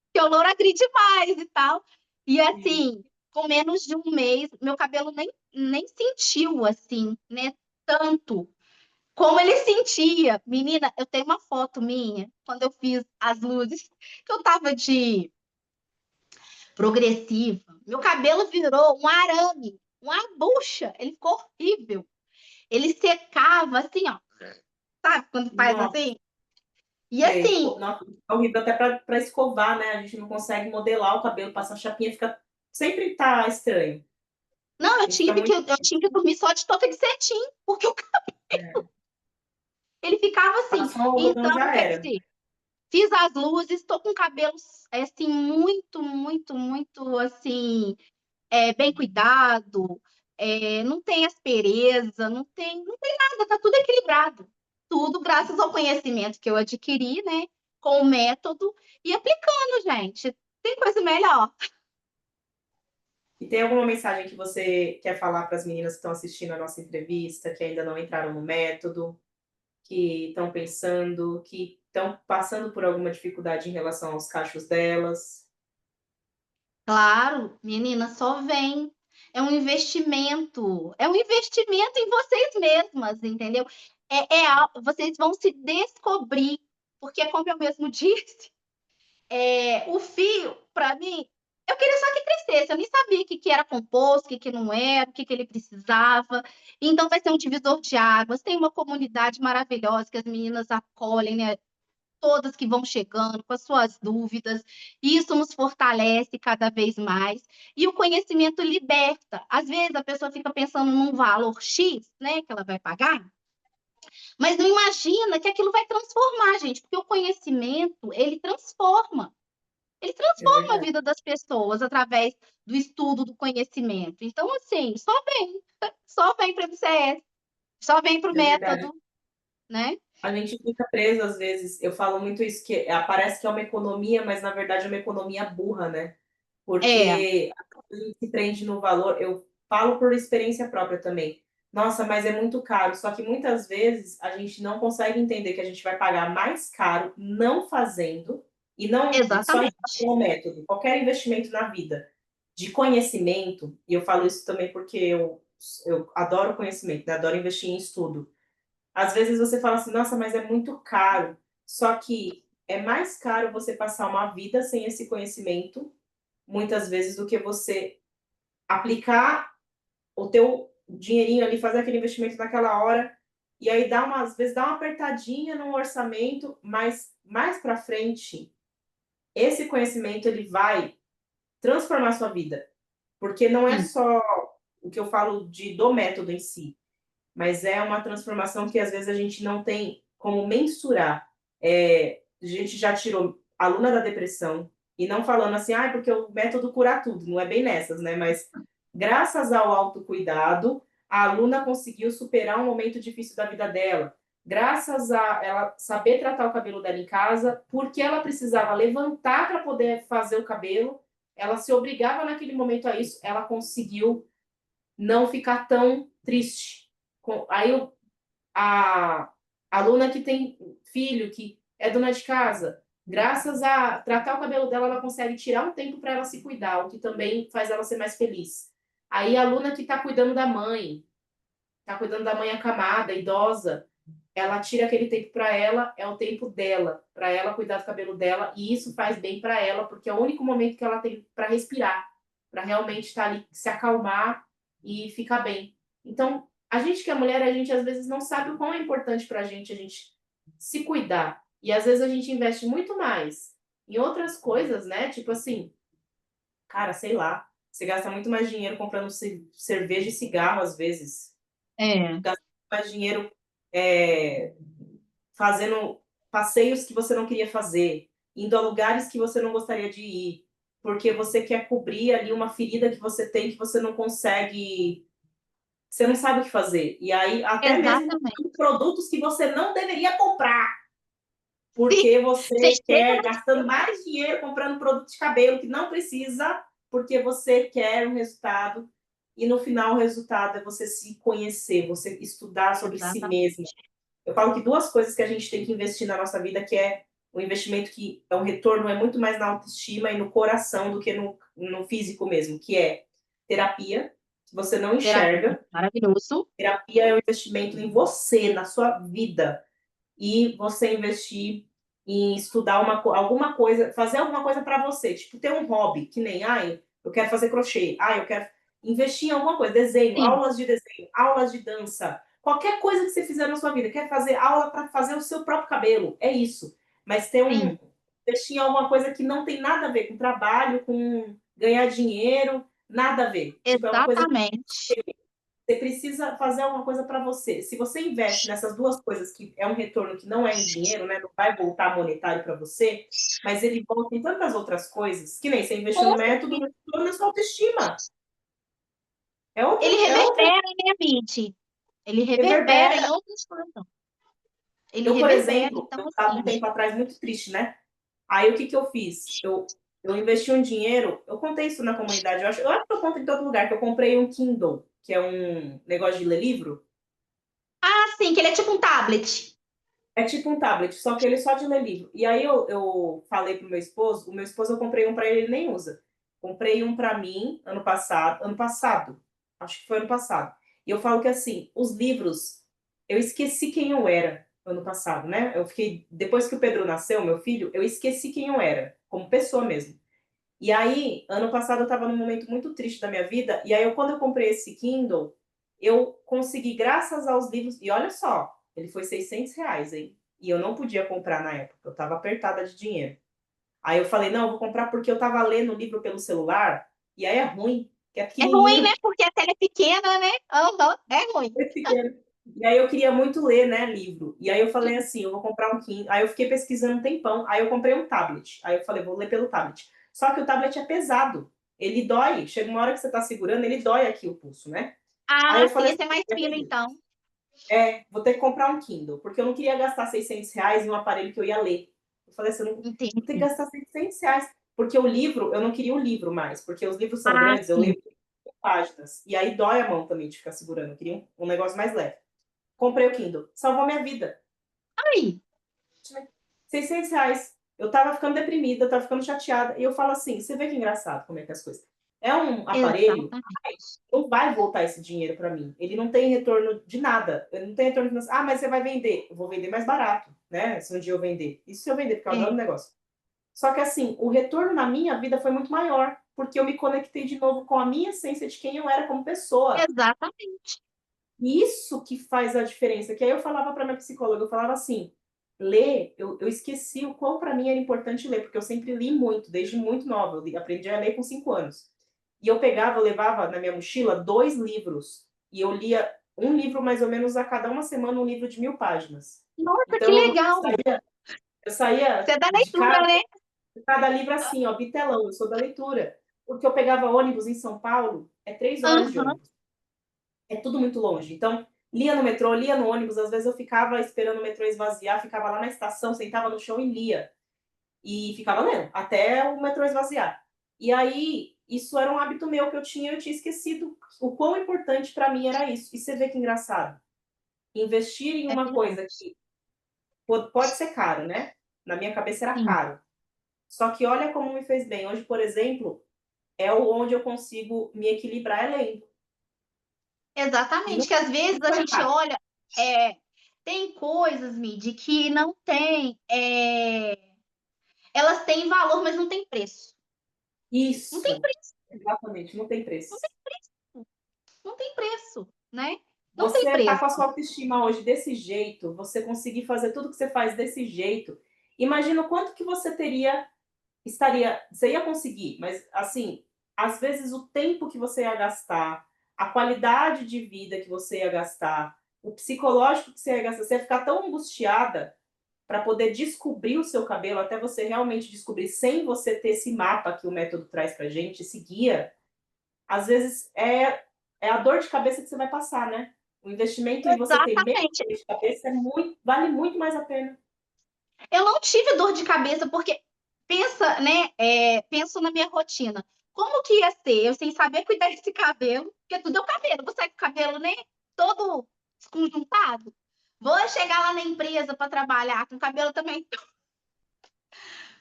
porque o louro agride mais e tal. E Sim. assim, com menos de um mês, meu cabelo nem sentiu assim, né? Tanto como ele sentia. Menina, eu tenho uma foto minha, quando eu fiz as luzes, que eu tava de progressiva. Meu cabelo virou um arame, uma bucha. Ele ficou horrível. Ele secava assim, ó. Sabe quando faz Nossa, assim? E sei. assim, Nossa, é horrível até para escovar, né? A gente não consegue modelar o cabelo, passar chapinha, fica sempre tá estranho. não, Tem que ficar muito. eu tinha que dormir só de touca de cetim, porque É. ele ficava assim. Passou o algodão Então, já quer era. dizer, fiz as luzes, estou com cabelo assim muito, muito, muito assim bem cuidado, não tem aspereza, não tem nada, tá tudo equilibrado. Tudo graças ao conhecimento que eu adquiri, né? Com o método e aplicando, gente. Tem coisa melhor. E tem alguma mensagem que você quer falar para as meninas que estão assistindo a nossa entrevista, que ainda não entraram no método, que estão pensando, que estão passando por alguma dificuldade em relação aos cachos delas? Claro, menina, só vem. É um investimento em vocês mesmas, entendeu? Vocês vão se descobrir, porque como eu mesmo disse, o fio, para mim, eu queria só que crescesse. Eu nem sabia que era composto, que não era, que ele precisava. Então, vai ser um divisor de águas. Tem uma comunidade maravilhosa que as meninas acolhem, né? Todas que vão chegando com as suas dúvidas. Isso nos fortalece cada vez mais. E o conhecimento liberta. Às vezes, a pessoa fica pensando num valor X, né, que ela vai pagar, mas não imagina que aquilo vai transformar, gente, porque o conhecimento, ele transforma. Ele É transforma a verdade. vida das pessoas através do estudo, do conhecimento. Então, assim, só vem para o MCS, só vem para o É verdade. método, né? A gente fica preso às vezes, eu falo muito isso, que parece que é uma economia, mas na verdade é uma economia burra, né? É, Porque a gente se prende no valor, eu falo por experiência própria também. Nossa, mas é muito caro. Só que muitas vezes a gente não consegue entender que a gente vai pagar mais caro não fazendo, e não só exatamente. pelo método, qualquer investimento na vida, de conhecimento, e eu falo isso também porque eu adoro conhecimento, né? Adoro investir em estudo. Às vezes você fala assim, nossa, mas é muito caro. Só que é mais caro você passar uma vida sem esse conhecimento, muitas vezes, do que você aplicar o teu dinheirinho ali, fazer aquele investimento naquela hora, e aí às vezes dá uma apertadinha no orçamento, mas mais para frente, esse conhecimento ele vai transformar a sua vida. Porque não é Sim, só o que eu falo do método em si, mas é uma transformação que às vezes a gente não tem como mensurar. A gente já tirou aluna da depressão, e não falando assim, porque o método cura tudo, não é bem nessas, né? Mas graças ao autocuidado, a aluna conseguiu superar um momento difícil da vida dela. Graças a ela saber tratar o cabelo dela em casa, porque ela precisava levantar para poder fazer o cabelo, ela se obrigava naquele momento a isso, ela conseguiu não ficar tão triste. Aí a aluna que tem filho, que é dona de casa, graças a tratar o cabelo dela, ela consegue tirar um tempo para ela se cuidar, o que também faz ela ser mais feliz. Aí a aluna que está cuidando da mãe, está cuidando da mãe acamada, idosa, ela tira aquele tempo para ela, é o tempo dela, para ela cuidar do cabelo dela, e isso faz bem para ela, porque é o único momento que ela tem para respirar, para realmente estar ali, se acalmar e ficar bem. Então, a gente que é mulher, a gente às vezes não sabe o quão é importante para a gente se cuidar. E às vezes a gente investe muito mais em outras coisas, né? Tipo assim, cara, sei lá, você gasta muito mais dinheiro comprando cerveja e cigarro às vezes. É, Gasta mais dinheiro é, fazendo passeios que você não queria fazer, indo a lugares que você não gostaria de ir, porque você quer cobrir ali uma ferida que você tem que você não consegue, você não sabe o que fazer. E aí, até mesmo exatamente. comprando produtos que você não deveria comprar, Sim, porque você você chega quer gastando mais dinheiro comprando produto de cabelo que não precisa, porque você quer um resultado. E no final, o resultado é você se conhecer, você estudar sobre si exatamente. mesmo. Eu falo que duas coisas que a gente tem que investir na nossa vida, que é o investimento que é um retorno, é muito mais na autoestima e no coração do que no físico mesmo, que é terapia, que você não Terapia, enxerga. maravilhoso. Terapia é um investimento em você, na sua vida. E você investir em estudar alguma coisa, fazer alguma coisa para você. Tipo, ter um hobby, que nem, eu quero fazer crochê. Eu quero investir em alguma coisa, Sim, desenho, aulas de dança, qualquer coisa que você fizer na sua vida, quer fazer aula para fazer o seu próprio cabelo, é isso. Mas sim, investir em alguma coisa que não tem nada a ver com trabalho, com ganhar dinheiro, nada a ver. Tipo, é uma coisa que exatamente. você precisa fazer alguma coisa para você. Se você investe nessas duas coisas, que é um retorno que não é em dinheiro, né? Não vai voltar monetário para você, mas ele volta em tantas outras coisas, que nem você investiu no Com método, certeza. no retorno na sua autoestima. Ele É outra reverbera, né, Mitty? Ele reverbera reverbera. em outras coisas. Ele Eu, por reverbera, exemplo, eu então, estava um assim. tempo atrás muito triste, né? Aí o que, que eu fiz? Eu investi um dinheiro, eu contei isso na comunidade, eu acho que eu conto em todo lugar, que eu comprei um Kindle, que é um negócio de ler livro. Ah, sim, que ele é tipo um tablet. É tipo um tablet, só que ele é só de ler livro. E aí eu falei pro meu esposo, o meu esposo eu comprei um para ele, ele nem usa. Comprei um para mim ano passado, acho que foi ano passado. E eu falo que assim, os livros, eu esqueci quem eu era ano passado, né? Eu fiquei, depois que o Pedro nasceu, meu filho, eu esqueci quem eu era, como pessoa mesmo. E aí, ano passado eu estava num momento muito triste da minha vida, e aí quando eu comprei esse Kindle, eu consegui, graças aos livros, e olha só, ele foi R$ 600, hein? E eu não podia comprar na época, eu estava apertada de dinheiro. Aí eu falei, não, eu vou comprar porque eu estava lendo o livro pelo celular, e aí é ruim, que é É ruim, né? pequenininho, Porque a tela é pequena, né? Aham, é ruim. é pequeno. E aí eu queria muito ler, né, livro. E aí eu falei assim, eu vou comprar um Kindle. Aí eu fiquei pesquisando um tempão. Aí eu comprei um tablet. Aí eu falei, vou ler pelo tablet. Só que o tablet é pesado. Ele dói. Chega uma hora que você tá segurando, ele dói aqui o pulso, né? Aí Ah, eu sim, falei esse é mais fino, assim, então. vou ter que comprar um Kindle, porque eu não queria gastar R$ 600 em um aparelho que eu ia ler. Eu falei assim, eu não vou ter que Entendi. gastar R$ 600. Porque o livro, eu não queria o livro mais, porque os livros são Ah, grandes, eu sim. leio páginas. E aí dói a mão também de ficar segurando. Eu queria um negócio mais leve. Comprei o Kindle. Salvou minha vida. Aí, R$ 600. Eu tava ficando deprimida, eu tava ficando chateada. E eu falo assim, você vê que engraçado como é que é as coisas. É um aparelho, exatamente. não vai voltar esse dinheiro para mim. Ele não tem retorno de nada. Ele não tem retorno financeiro. Mas você vai vender. Eu vou vender mais barato, né? Se um dia eu vender. Isso se eu vender, porque eu É, adoro o negócio. Só que assim, o retorno na minha vida foi muito maior, porque eu me conectei de novo com a minha essência de quem eu era como pessoa. exatamente. E isso que faz a diferença. Que aí eu falava para minha psicóloga, eu falava assim, ler, eu esqueci o quão para mim era importante ler, porque eu sempre li muito, desde muito nova. Aprendi a ler com 5 anos. E eu pegava, eu levava na minha mochila 2 livros, e eu lia um livro mais ou menos a cada uma semana, um livro de 1000 páginas. Nossa, que Então legal! eu saía Você é da de leitura, casa, né? cada livro assim, ó, bitelão, eu sou da leitura. Porque eu pegava ônibus em São Paulo, é 3 horas de Aham, ônibus. É tudo muito longe. Então, lia no metrô, lia no ônibus, às vezes eu ficava esperando o metrô esvaziar, ficava lá na estação, sentava no chão e lia. E ficava lendo, até o metrô esvaziar. E aí, isso era um hábito meu que eu tinha esquecido o quão importante para mim era isso. E você vê que engraçado. Investir em é uma verdade. coisa que pode ser caro, né? Na minha cabeça era Sim, caro. Só que olha como me fez bem. Hoje, por exemplo, é onde eu consigo me equilibrar é lendo. E exatamente. não, Que às vezes não a foi gente fácil. olha, tem coisas, Midi, que não tem, elas têm valor, mas não tem preço. Não tem Isso, preço, exatamente, não tem não preço. tem preço, não tem preço, né? Não tem Você tá preço. com a sua autoestima hoje desse jeito, você conseguir fazer tudo que você faz desse jeito, imagina o quanto que você você ia conseguir, mas assim, às vezes o tempo que você ia gastar, a qualidade de vida que você ia gastar, o psicológico que você ia gastar, você ia ficar tão angustiada para poder descobrir o seu cabelo, até você realmente descobrir, sem você ter esse mapa que o método traz pra gente, esse guia, às vezes é a dor de cabeça que você vai passar, né? O investimento em você ter menos Exatamente. dor de cabeça vale muito mais a pena. Eu não tive dor de cabeça, porque pensa, né? Penso na minha rotina. Como que ia ser? Eu sem saber cuidar desse cabelo, porque tudo é o cabelo. Vou sair com o cabelo, né? Todo desconjuntado. Vou chegar lá na empresa para trabalhar com o cabelo também.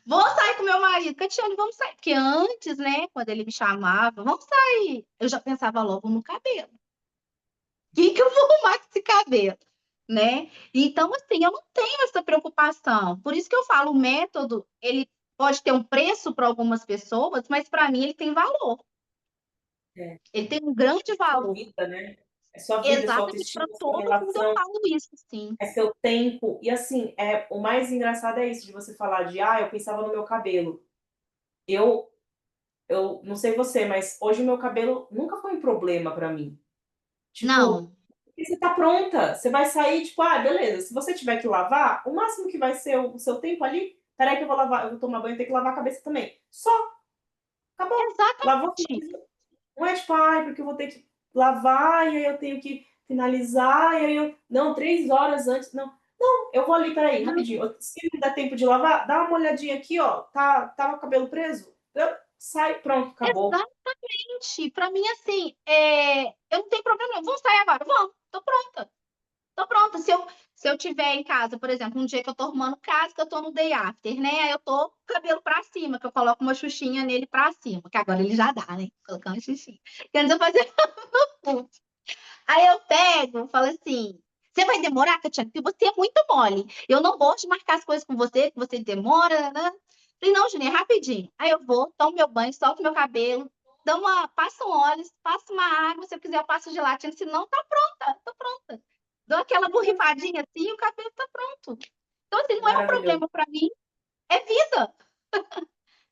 Vou sair com meu marido. Catiane, vamos sair. Porque antes, né? Quando ele me chamava, vamos sair. Eu já pensava logo no cabelo. O que eu vou arrumar com esse cabelo? Né? Então, assim, eu não tenho essa preocupação. Por isso que eu falo, o método, ele pode ter um preço para algumas pessoas, mas para mim ele tem valor. É, Ele tem um grande sua valor. vida, né? É sua vida, é sua Exatamente, para autoestima, é sua todo mundo eu relação, falo isso, sim. é seu tempo. E assim, o mais engraçado é isso, de você falar de, eu pensava no meu cabelo. Eu, eu não sei você, mas hoje o meu cabelo nunca foi um problema para mim. Tipo, Não, porque você tá pronta, você vai sair, tipo, beleza, se você tiver que lavar, o máximo que vai ser o seu tempo ali, peraí que eu vou lavar, eu vou tomar banho e ter que lavar a cabeça também. Só, acabou. Lavou, exatamente. finalizou. Não é tipo, porque eu vou ter que lavar, e aí eu tenho que finalizar, e aí eu. Não, 3 horas antes. Não, não, eu vou ali, peraí, Não, rapidinho. Se não dá tempo de lavar, dá uma olhadinha aqui, ó. Tá o cabelo preso? Sai, pronto, acabou. exatamente. Para mim, assim, eu não tenho problema. Não. Vamos sair agora? Vamos, tô pronta. Tô pronta. Se eu tiver em casa, por exemplo, um dia que eu tô arrumando casa, que eu tô no day after, né? Aí eu tô com o cabelo pra cima, que eu coloco uma xuxinha nele pra cima, que agora ele já dá, né? Colocar uma xuxinha. Que antes eu fazia tudo. Aí eu pego, falo assim: você vai demorar, Catiana? Porque você é muito mole. Eu não gosto de marcar as coisas com você, que você demora, né? Falei, não, Juninho, é rapidinho. Aí eu vou, tomo meu banho, solto meu cabelo, passo um óleo, passo uma água, se eu quiser eu passo gelatina, se não, tá pronta, tô pronta. Dou aquela borrifadinha assim e o cabelo tá pronto. Então, assim, não é um Maravilhoso. problema pra mim, é vida,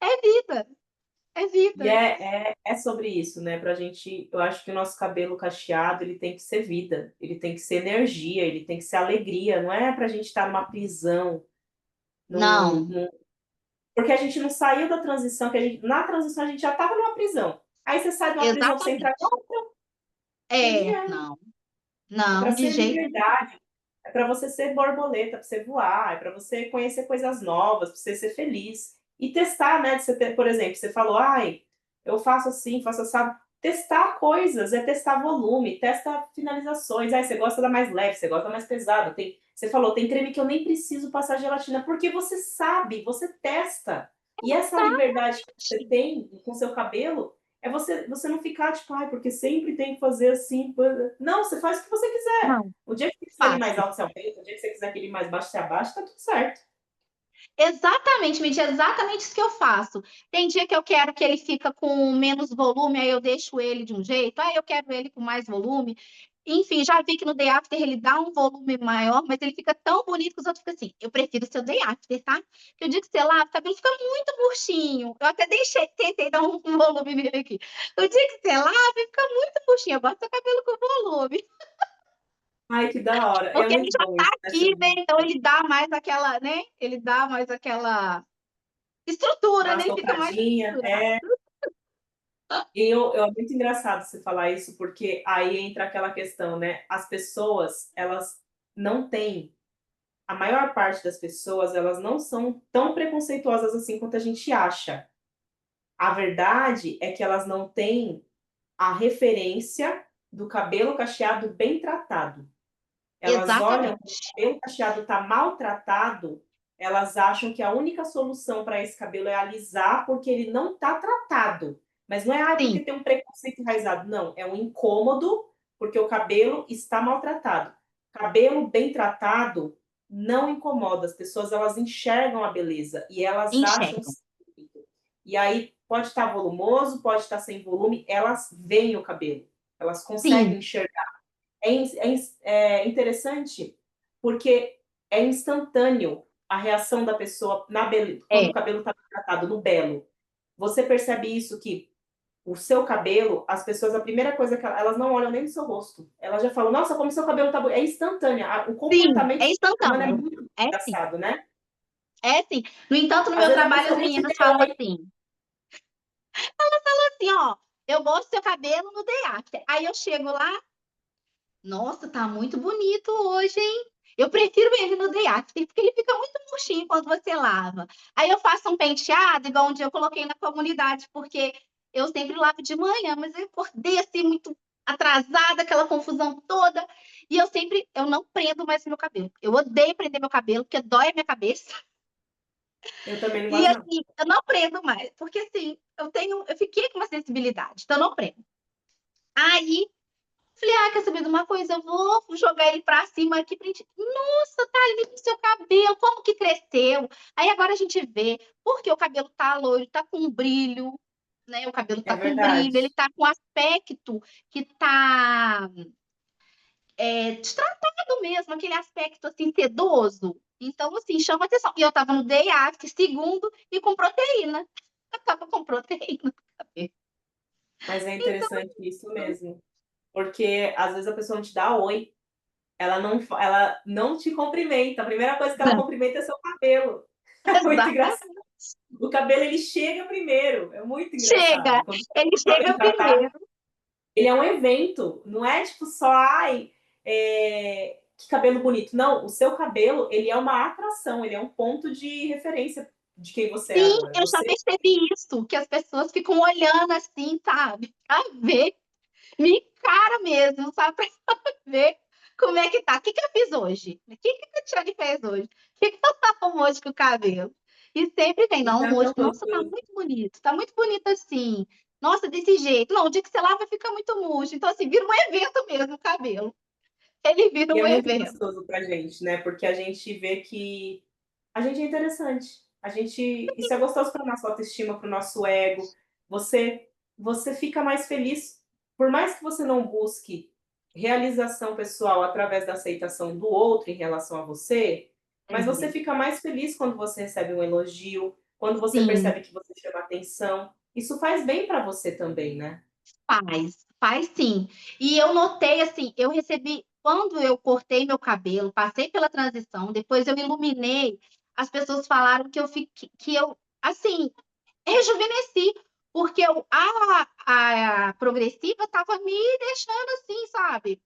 é vida, é E vida. é sobre isso, né? Pra gente, eu acho que o nosso cabelo cacheado, ele tem que ser vida, ele tem que ser energia, ele tem que ser alegria, não é pra gente estar numa prisão, Não, porque a gente não saiu da transição, na transição a gente já estava numa prisão. Aí você sai de uma prisão pra você entrar em exatamente. outra, não adianta. Não, É para não, de ser jeito liberdade, é para você ser borboleta, para você voar, é para você conhecer coisas novas, para você ser feliz. E testar, né? Por exemplo, você falou, eu faço assim, faço assado. Testar coisas, é testar volume, testa finalizações. Aí você gosta da mais leve, você gosta da mais pesada. Você falou, tem creme que eu nem preciso passar gelatina, porque você sabe, você testa. E essa liberdade que você exatamente. tem com seu cabelo é você não ficar tipo, porque sempre tem que fazer assim. Não, você faz o que você quiser. Não, O dia que você quiser ele mais faço. alto, você aumenta. O dia que você quiser aquele mais baixo, você abaixa, tá tudo certo. Exatamente, Mitty, é exatamente isso que eu faço. Tem dia que eu quero que ele fica com menos volume, aí eu deixo ele de um jeito, aí eu quero ele com mais volume. Enfim, já vi que no Day After ele dá um volume maior, mas ele fica tão bonito que os outros ficam assim. Eu prefiro o seu Day After, tá? Que eu digo que, sei lá, o cabelo fica muito murchinho. Eu até tentei dar um volume nele aqui. O dia que você lava, fica muito murchinho. Eu gosto do cabelo com volume. Ai, que da hora. É Porque ele muito já bom tá isso, né? aqui, né? Então ele dá mais aquela, né? Ele dá mais aquela estrutura, Dá uma né? Ele fica mais soltadinha. estruturado. E é muito engraçado você falar isso, porque aí entra aquela questão, né? As pessoas, elas não têm, a maior parte das pessoas, elas não são tão preconceituosas assim quanto a gente acha. A verdade é que elas não têm a referência do cabelo cacheado bem tratado. Elas olham que o Exatamente. cabelo cacheado está maltratado, elas acham que a única solução para esse cabelo é alisar porque ele não está tratado. Mas não é Sim, porque tem um preconceito enraizado, não. É um incômodo porque o cabelo está maltratado. Cabelo bem tratado não incomoda. As pessoas elas enxergam a beleza e elas acham enxergam. e aí pode estar volumoso, pode estar sem volume, elas veem o cabelo, elas conseguem Sim, enxergar. É interessante porque é instantâneo a reação da pessoa quando é. o cabelo está tratado no belo. Você percebe isso que o seu cabelo, as pessoas, a primeira coisa que elas não olham nem no seu rosto. Elas já falam, nossa, como seu cabelo tá bonito. É instantâneo. O Sim, comportamento é do ser humano é instantâneo. muito É sim, engraçado, né? é sim. No entanto, no Às meu vezes a trabalho, pessoa as nem te meninas deu falam oi. assim, assim, ó, eu gosto do seu cabelo no day after. Aí eu chego lá, nossa, tá muito bonito hoje, hein? Eu prefiro ele no day after, porque ele fica muito murchinho quando você lava. Aí eu faço um penteado, igual um dia eu coloquei na comunidade, porque eu sempre lavo de manhã, mas eu acordei assim muito atrasada, aquela confusão toda, e eu não prendo mais meu cabelo. Eu odeio prender meu cabelo, porque dói a minha cabeça. Eu também não E gosto, não. assim, eu não prendo mais, porque assim, eu fiquei com uma sensibilidade, então eu não prendo. Aí falei, ah, quer saber de uma coisa? Eu vou jogar ele pra cima aqui pra gente. Nossa, tá lindo o seu cabelo, como que cresceu? Aí agora a gente vê, porque o cabelo tá loiro, tá com um brilho, né? O cabelo É tá com verdade. brilho, ele tá com aspecto que tá destratado mesmo, aquele aspecto assim sedoso. Então, assim, chama atenção. E eu tava no day after, segundo, e com proteína. Eu tava com proteína no cabelo. Mas é Então, interessante isso mesmo. Porque às vezes a pessoa não te dá oi. Ela não te cumprimenta. A primeira coisa que ela cumprimenta é seu cabelo. É muito engraçado. exatamente. O cabelo ele chega primeiro. É muito Chega, engraçado. Quando ele tá bem chega tratado, primeiro. ele é um evento. Não é tipo só, ai, que cabelo bonito. Não, o seu cabelo ele é uma atração. Ele é um ponto de referência de quem você é Sim, agora. eu já Você percebi isso, que as pessoas ficam olhando assim, sabe, pra ver, me encara mesmo, sabe, pra ver como é que tá. O que que eu fiz hoje? O que que a Tatiane fez hoje? O que que ela arrumou hoje com o cabelo? E sempre vem, e não, tá hoje, tão nossa, gostoso. tá muito bonito assim. Nossa, desse jeito. Não, o dia que você lava fica muito murcho. Então, assim, vira um evento mesmo o cabelo. Ele vira E um é muito evento. gostoso pra gente, né? Porque a gente vê que a gente é interessante. Isso é gostoso para nossa autoestima, para o nosso ego. Você, você fica mais feliz, por mais que você não busque realização pessoal através da aceitação do outro em relação a você, mas você É, fica mais feliz quando você recebe um elogio, quando você sim. percebe que você chama atenção. Isso faz bem para você também, né? Faz sim. E eu notei, assim, eu recebi quando eu cortei meu cabelo, passei pela transição, depois eu iluminei, as pessoas falaram que eu, assim, rejuvenesci, porque a progressiva estava me deixando assim, sabe.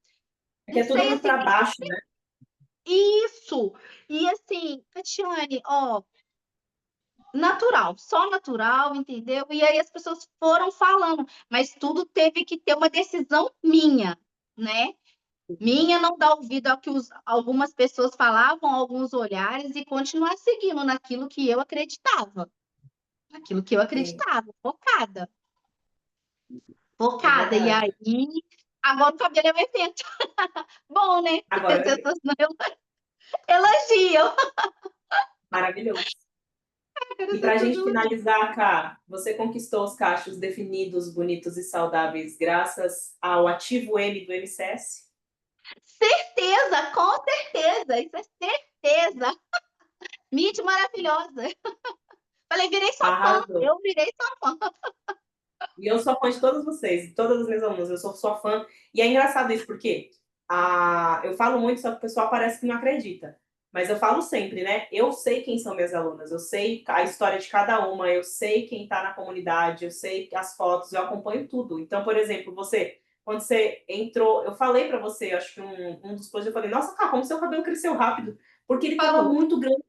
É que Não é tudo sei, muito assim, para baixo, né? isso. E assim, Tatiane, ó, natural, só natural, entendeu? E aí as pessoas foram falando, mas tudo teve que ter uma decisão minha, né? Minha não dar ouvido ao que algumas pessoas falavam, alguns olhares e continuar seguindo naquilo que eu acreditava, naquilo que eu Sim, acreditava, focada, é focada. E verdade. aí, agora o cabelo é um evento. Bom, né? Porque as Agora, pessoas não elogiam. maravilhoso. Agora E tá para a tudo gente elogiando. finalizar, Cá, você conquistou os cachos definidos, bonitos e saudáveis graças ao ativo M do MCS? Certeza, com certeza, isso é certeza. Mídia maravilhosa. Falei, virei sua fã, Arrasou. eu virei sua fã. E eu sou fã de todos vocês, de todas as minhas alunas, eu sou sua fã. E é engraçado isso, porque Eu falo muito, só que o pessoal parece que não acredita. Mas eu falo sempre, né? Eu sei quem são minhas alunas, eu sei a história de cada uma, eu sei quem está na comunidade, eu sei as fotos, eu acompanho tudo. Então, por exemplo, você, quando você entrou, eu falei para você, acho que um dos posts, eu falei, nossa, cara, como seu cabelo cresceu rápido, porque ele estava Falou. muito grande.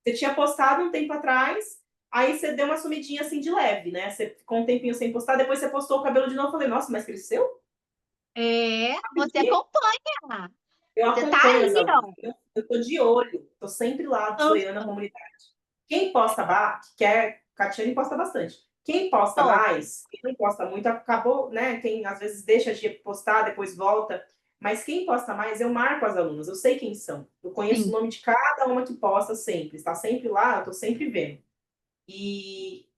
Você tinha postado um tempo atrás, aí você deu uma sumidinha assim de leve, né? Você ficou um tempinho sem postar, depois você postou o cabelo de novo, eu falei, nossa, mas cresceu? Você acompanha. Eu Você tá acompanho ali, as alunas, ó. eu tô de olho, tô sempre lá, zoiando a comunidade. Quem posta, que é, Catiane posta bastante. Quem posta Ó, mais, quem não posta muito, acabou, né? Quem às vezes deixa de postar, depois volta. Mas quem posta mais, eu marco as alunas, eu sei quem são. Eu conheço o sim, nome de cada uma que posta sempre, está sempre lá, eu tô sempre vendo. E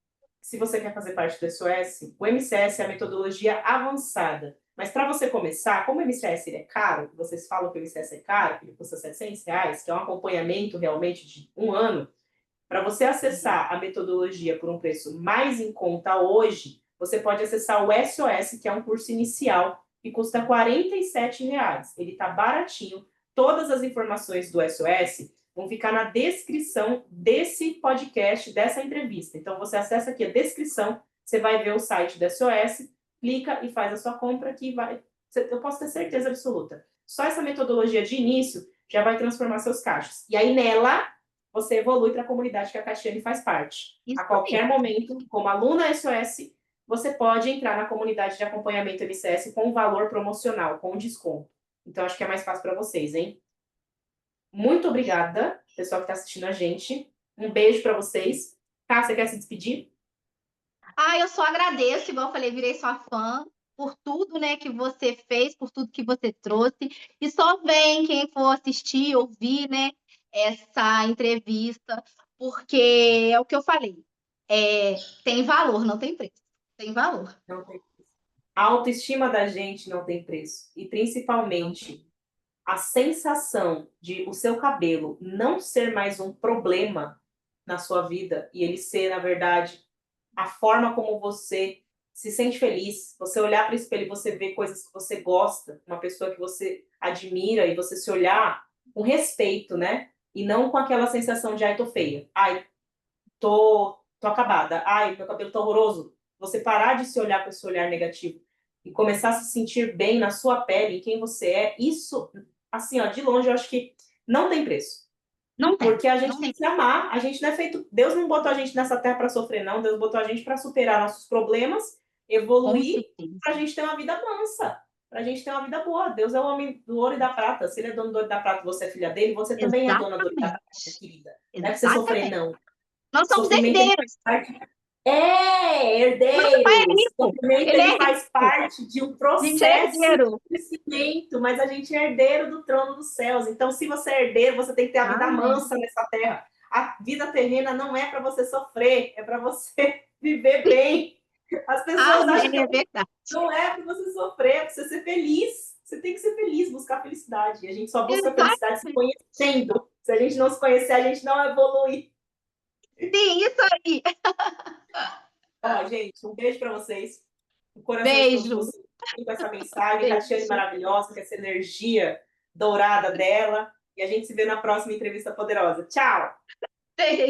se você quer fazer parte do SOS, o MCS é a metodologia avançada. Mas para você começar, como o MCS ele é caro, vocês falam que o MCS é caro, que ele custa R$ 700, que é um acompanhamento realmente de um ano, para você acessar a metodologia por um preço mais em conta hoje, você pode acessar o SOS, que é um curso inicial, que custa R$ 47. Ele está baratinho. Todas as informações do SOS vão ficar na descrição desse podcast, dessa entrevista. Então, você acessa aqui a descrição, você vai ver o site do SOS, clica e faz a sua compra, que vai. Eu posso ter certeza absoluta. Só essa metodologia de início já vai transformar seus cachos. E aí, nela, você evolui para a comunidade que a Caxiane faz parte. A isso qualquer mesmo. momento, como aluna SOS, você pode entrar na comunidade de acompanhamento MCS com um valor promocional, com desconto. Então, acho que é mais fácil para vocês, hein? Muito obrigada, pessoal que está assistindo a gente. Um beijo para vocês. Tá, você quer se despedir? Eu só agradeço, igual eu falei, virei sua fã por tudo, né, que você fez, por tudo que você trouxe. E só vem quem for assistir, ouvir, né, essa entrevista, porque é o que eu falei. Tem valor, não tem preço. Tem valor. Não tem. A autoestima da gente não tem preço. E Não tem. principalmente a sensação de o seu cabelo não ser mais um problema na sua vida e ele ser, na verdade, a forma como você se sente feliz, você olhar para o espelho e você ver coisas que você gosta, uma pessoa que você admira e você se olhar com respeito, né? E não com aquela sensação de, ai, tô feia, ai, tô acabada, ai, meu cabelo tá horroroso. Você parar de se olhar com esse olhar negativo e começar a se sentir bem na sua pele, em quem você é, isso, assim, ó, de longe, eu acho que não tem preço. Não tem. Porque a gente Não tem tem. que se amar, a gente não é feito. Deus não botou a gente nessa terra para sofrer, não. Deus botou a gente para superar nossos problemas, Com evoluir, para a certeza. gente ter uma vida mansa, para a gente ter uma vida boa. Deus é o homem do ouro e da prata. Se ele é dono do ouro e da prata, você é filha dele, você também é dona do ouro e da prata, minha Exatamente. querida. Não é para você sofrer, Exatamente. não. Nós somos Sofrimento ele herdeiros. faz parte. É, Meu pai é herdeiros. rico. Sofrimento Ele ele é faz rico. parte de um A gente é processo de herdeiro. crescimento, mas a gente é herdeiro do trono dos céus. Então, se você é herdeiro, você tem que ter a vida Amém. mansa nessa terra. A vida terrena não é para você sofrer, é para você viver bem. As pessoas acham Amém, que é verdade. não é para você sofrer, é para você ser feliz. Você tem que ser feliz, buscar felicidade. E a gente só busca felicidade se Exatamente. conhecendo. Se a gente não se conhecer, a gente não evolui. Sim, isso aí. Ó, gente, um beijo para vocês. O coração de todos Beijo. vocês. Com essa mensagem, Catiane Beijo. maravilhosa, com essa energia dourada dela. E a gente se vê na próxima entrevista poderosa. Tchau! Beijo.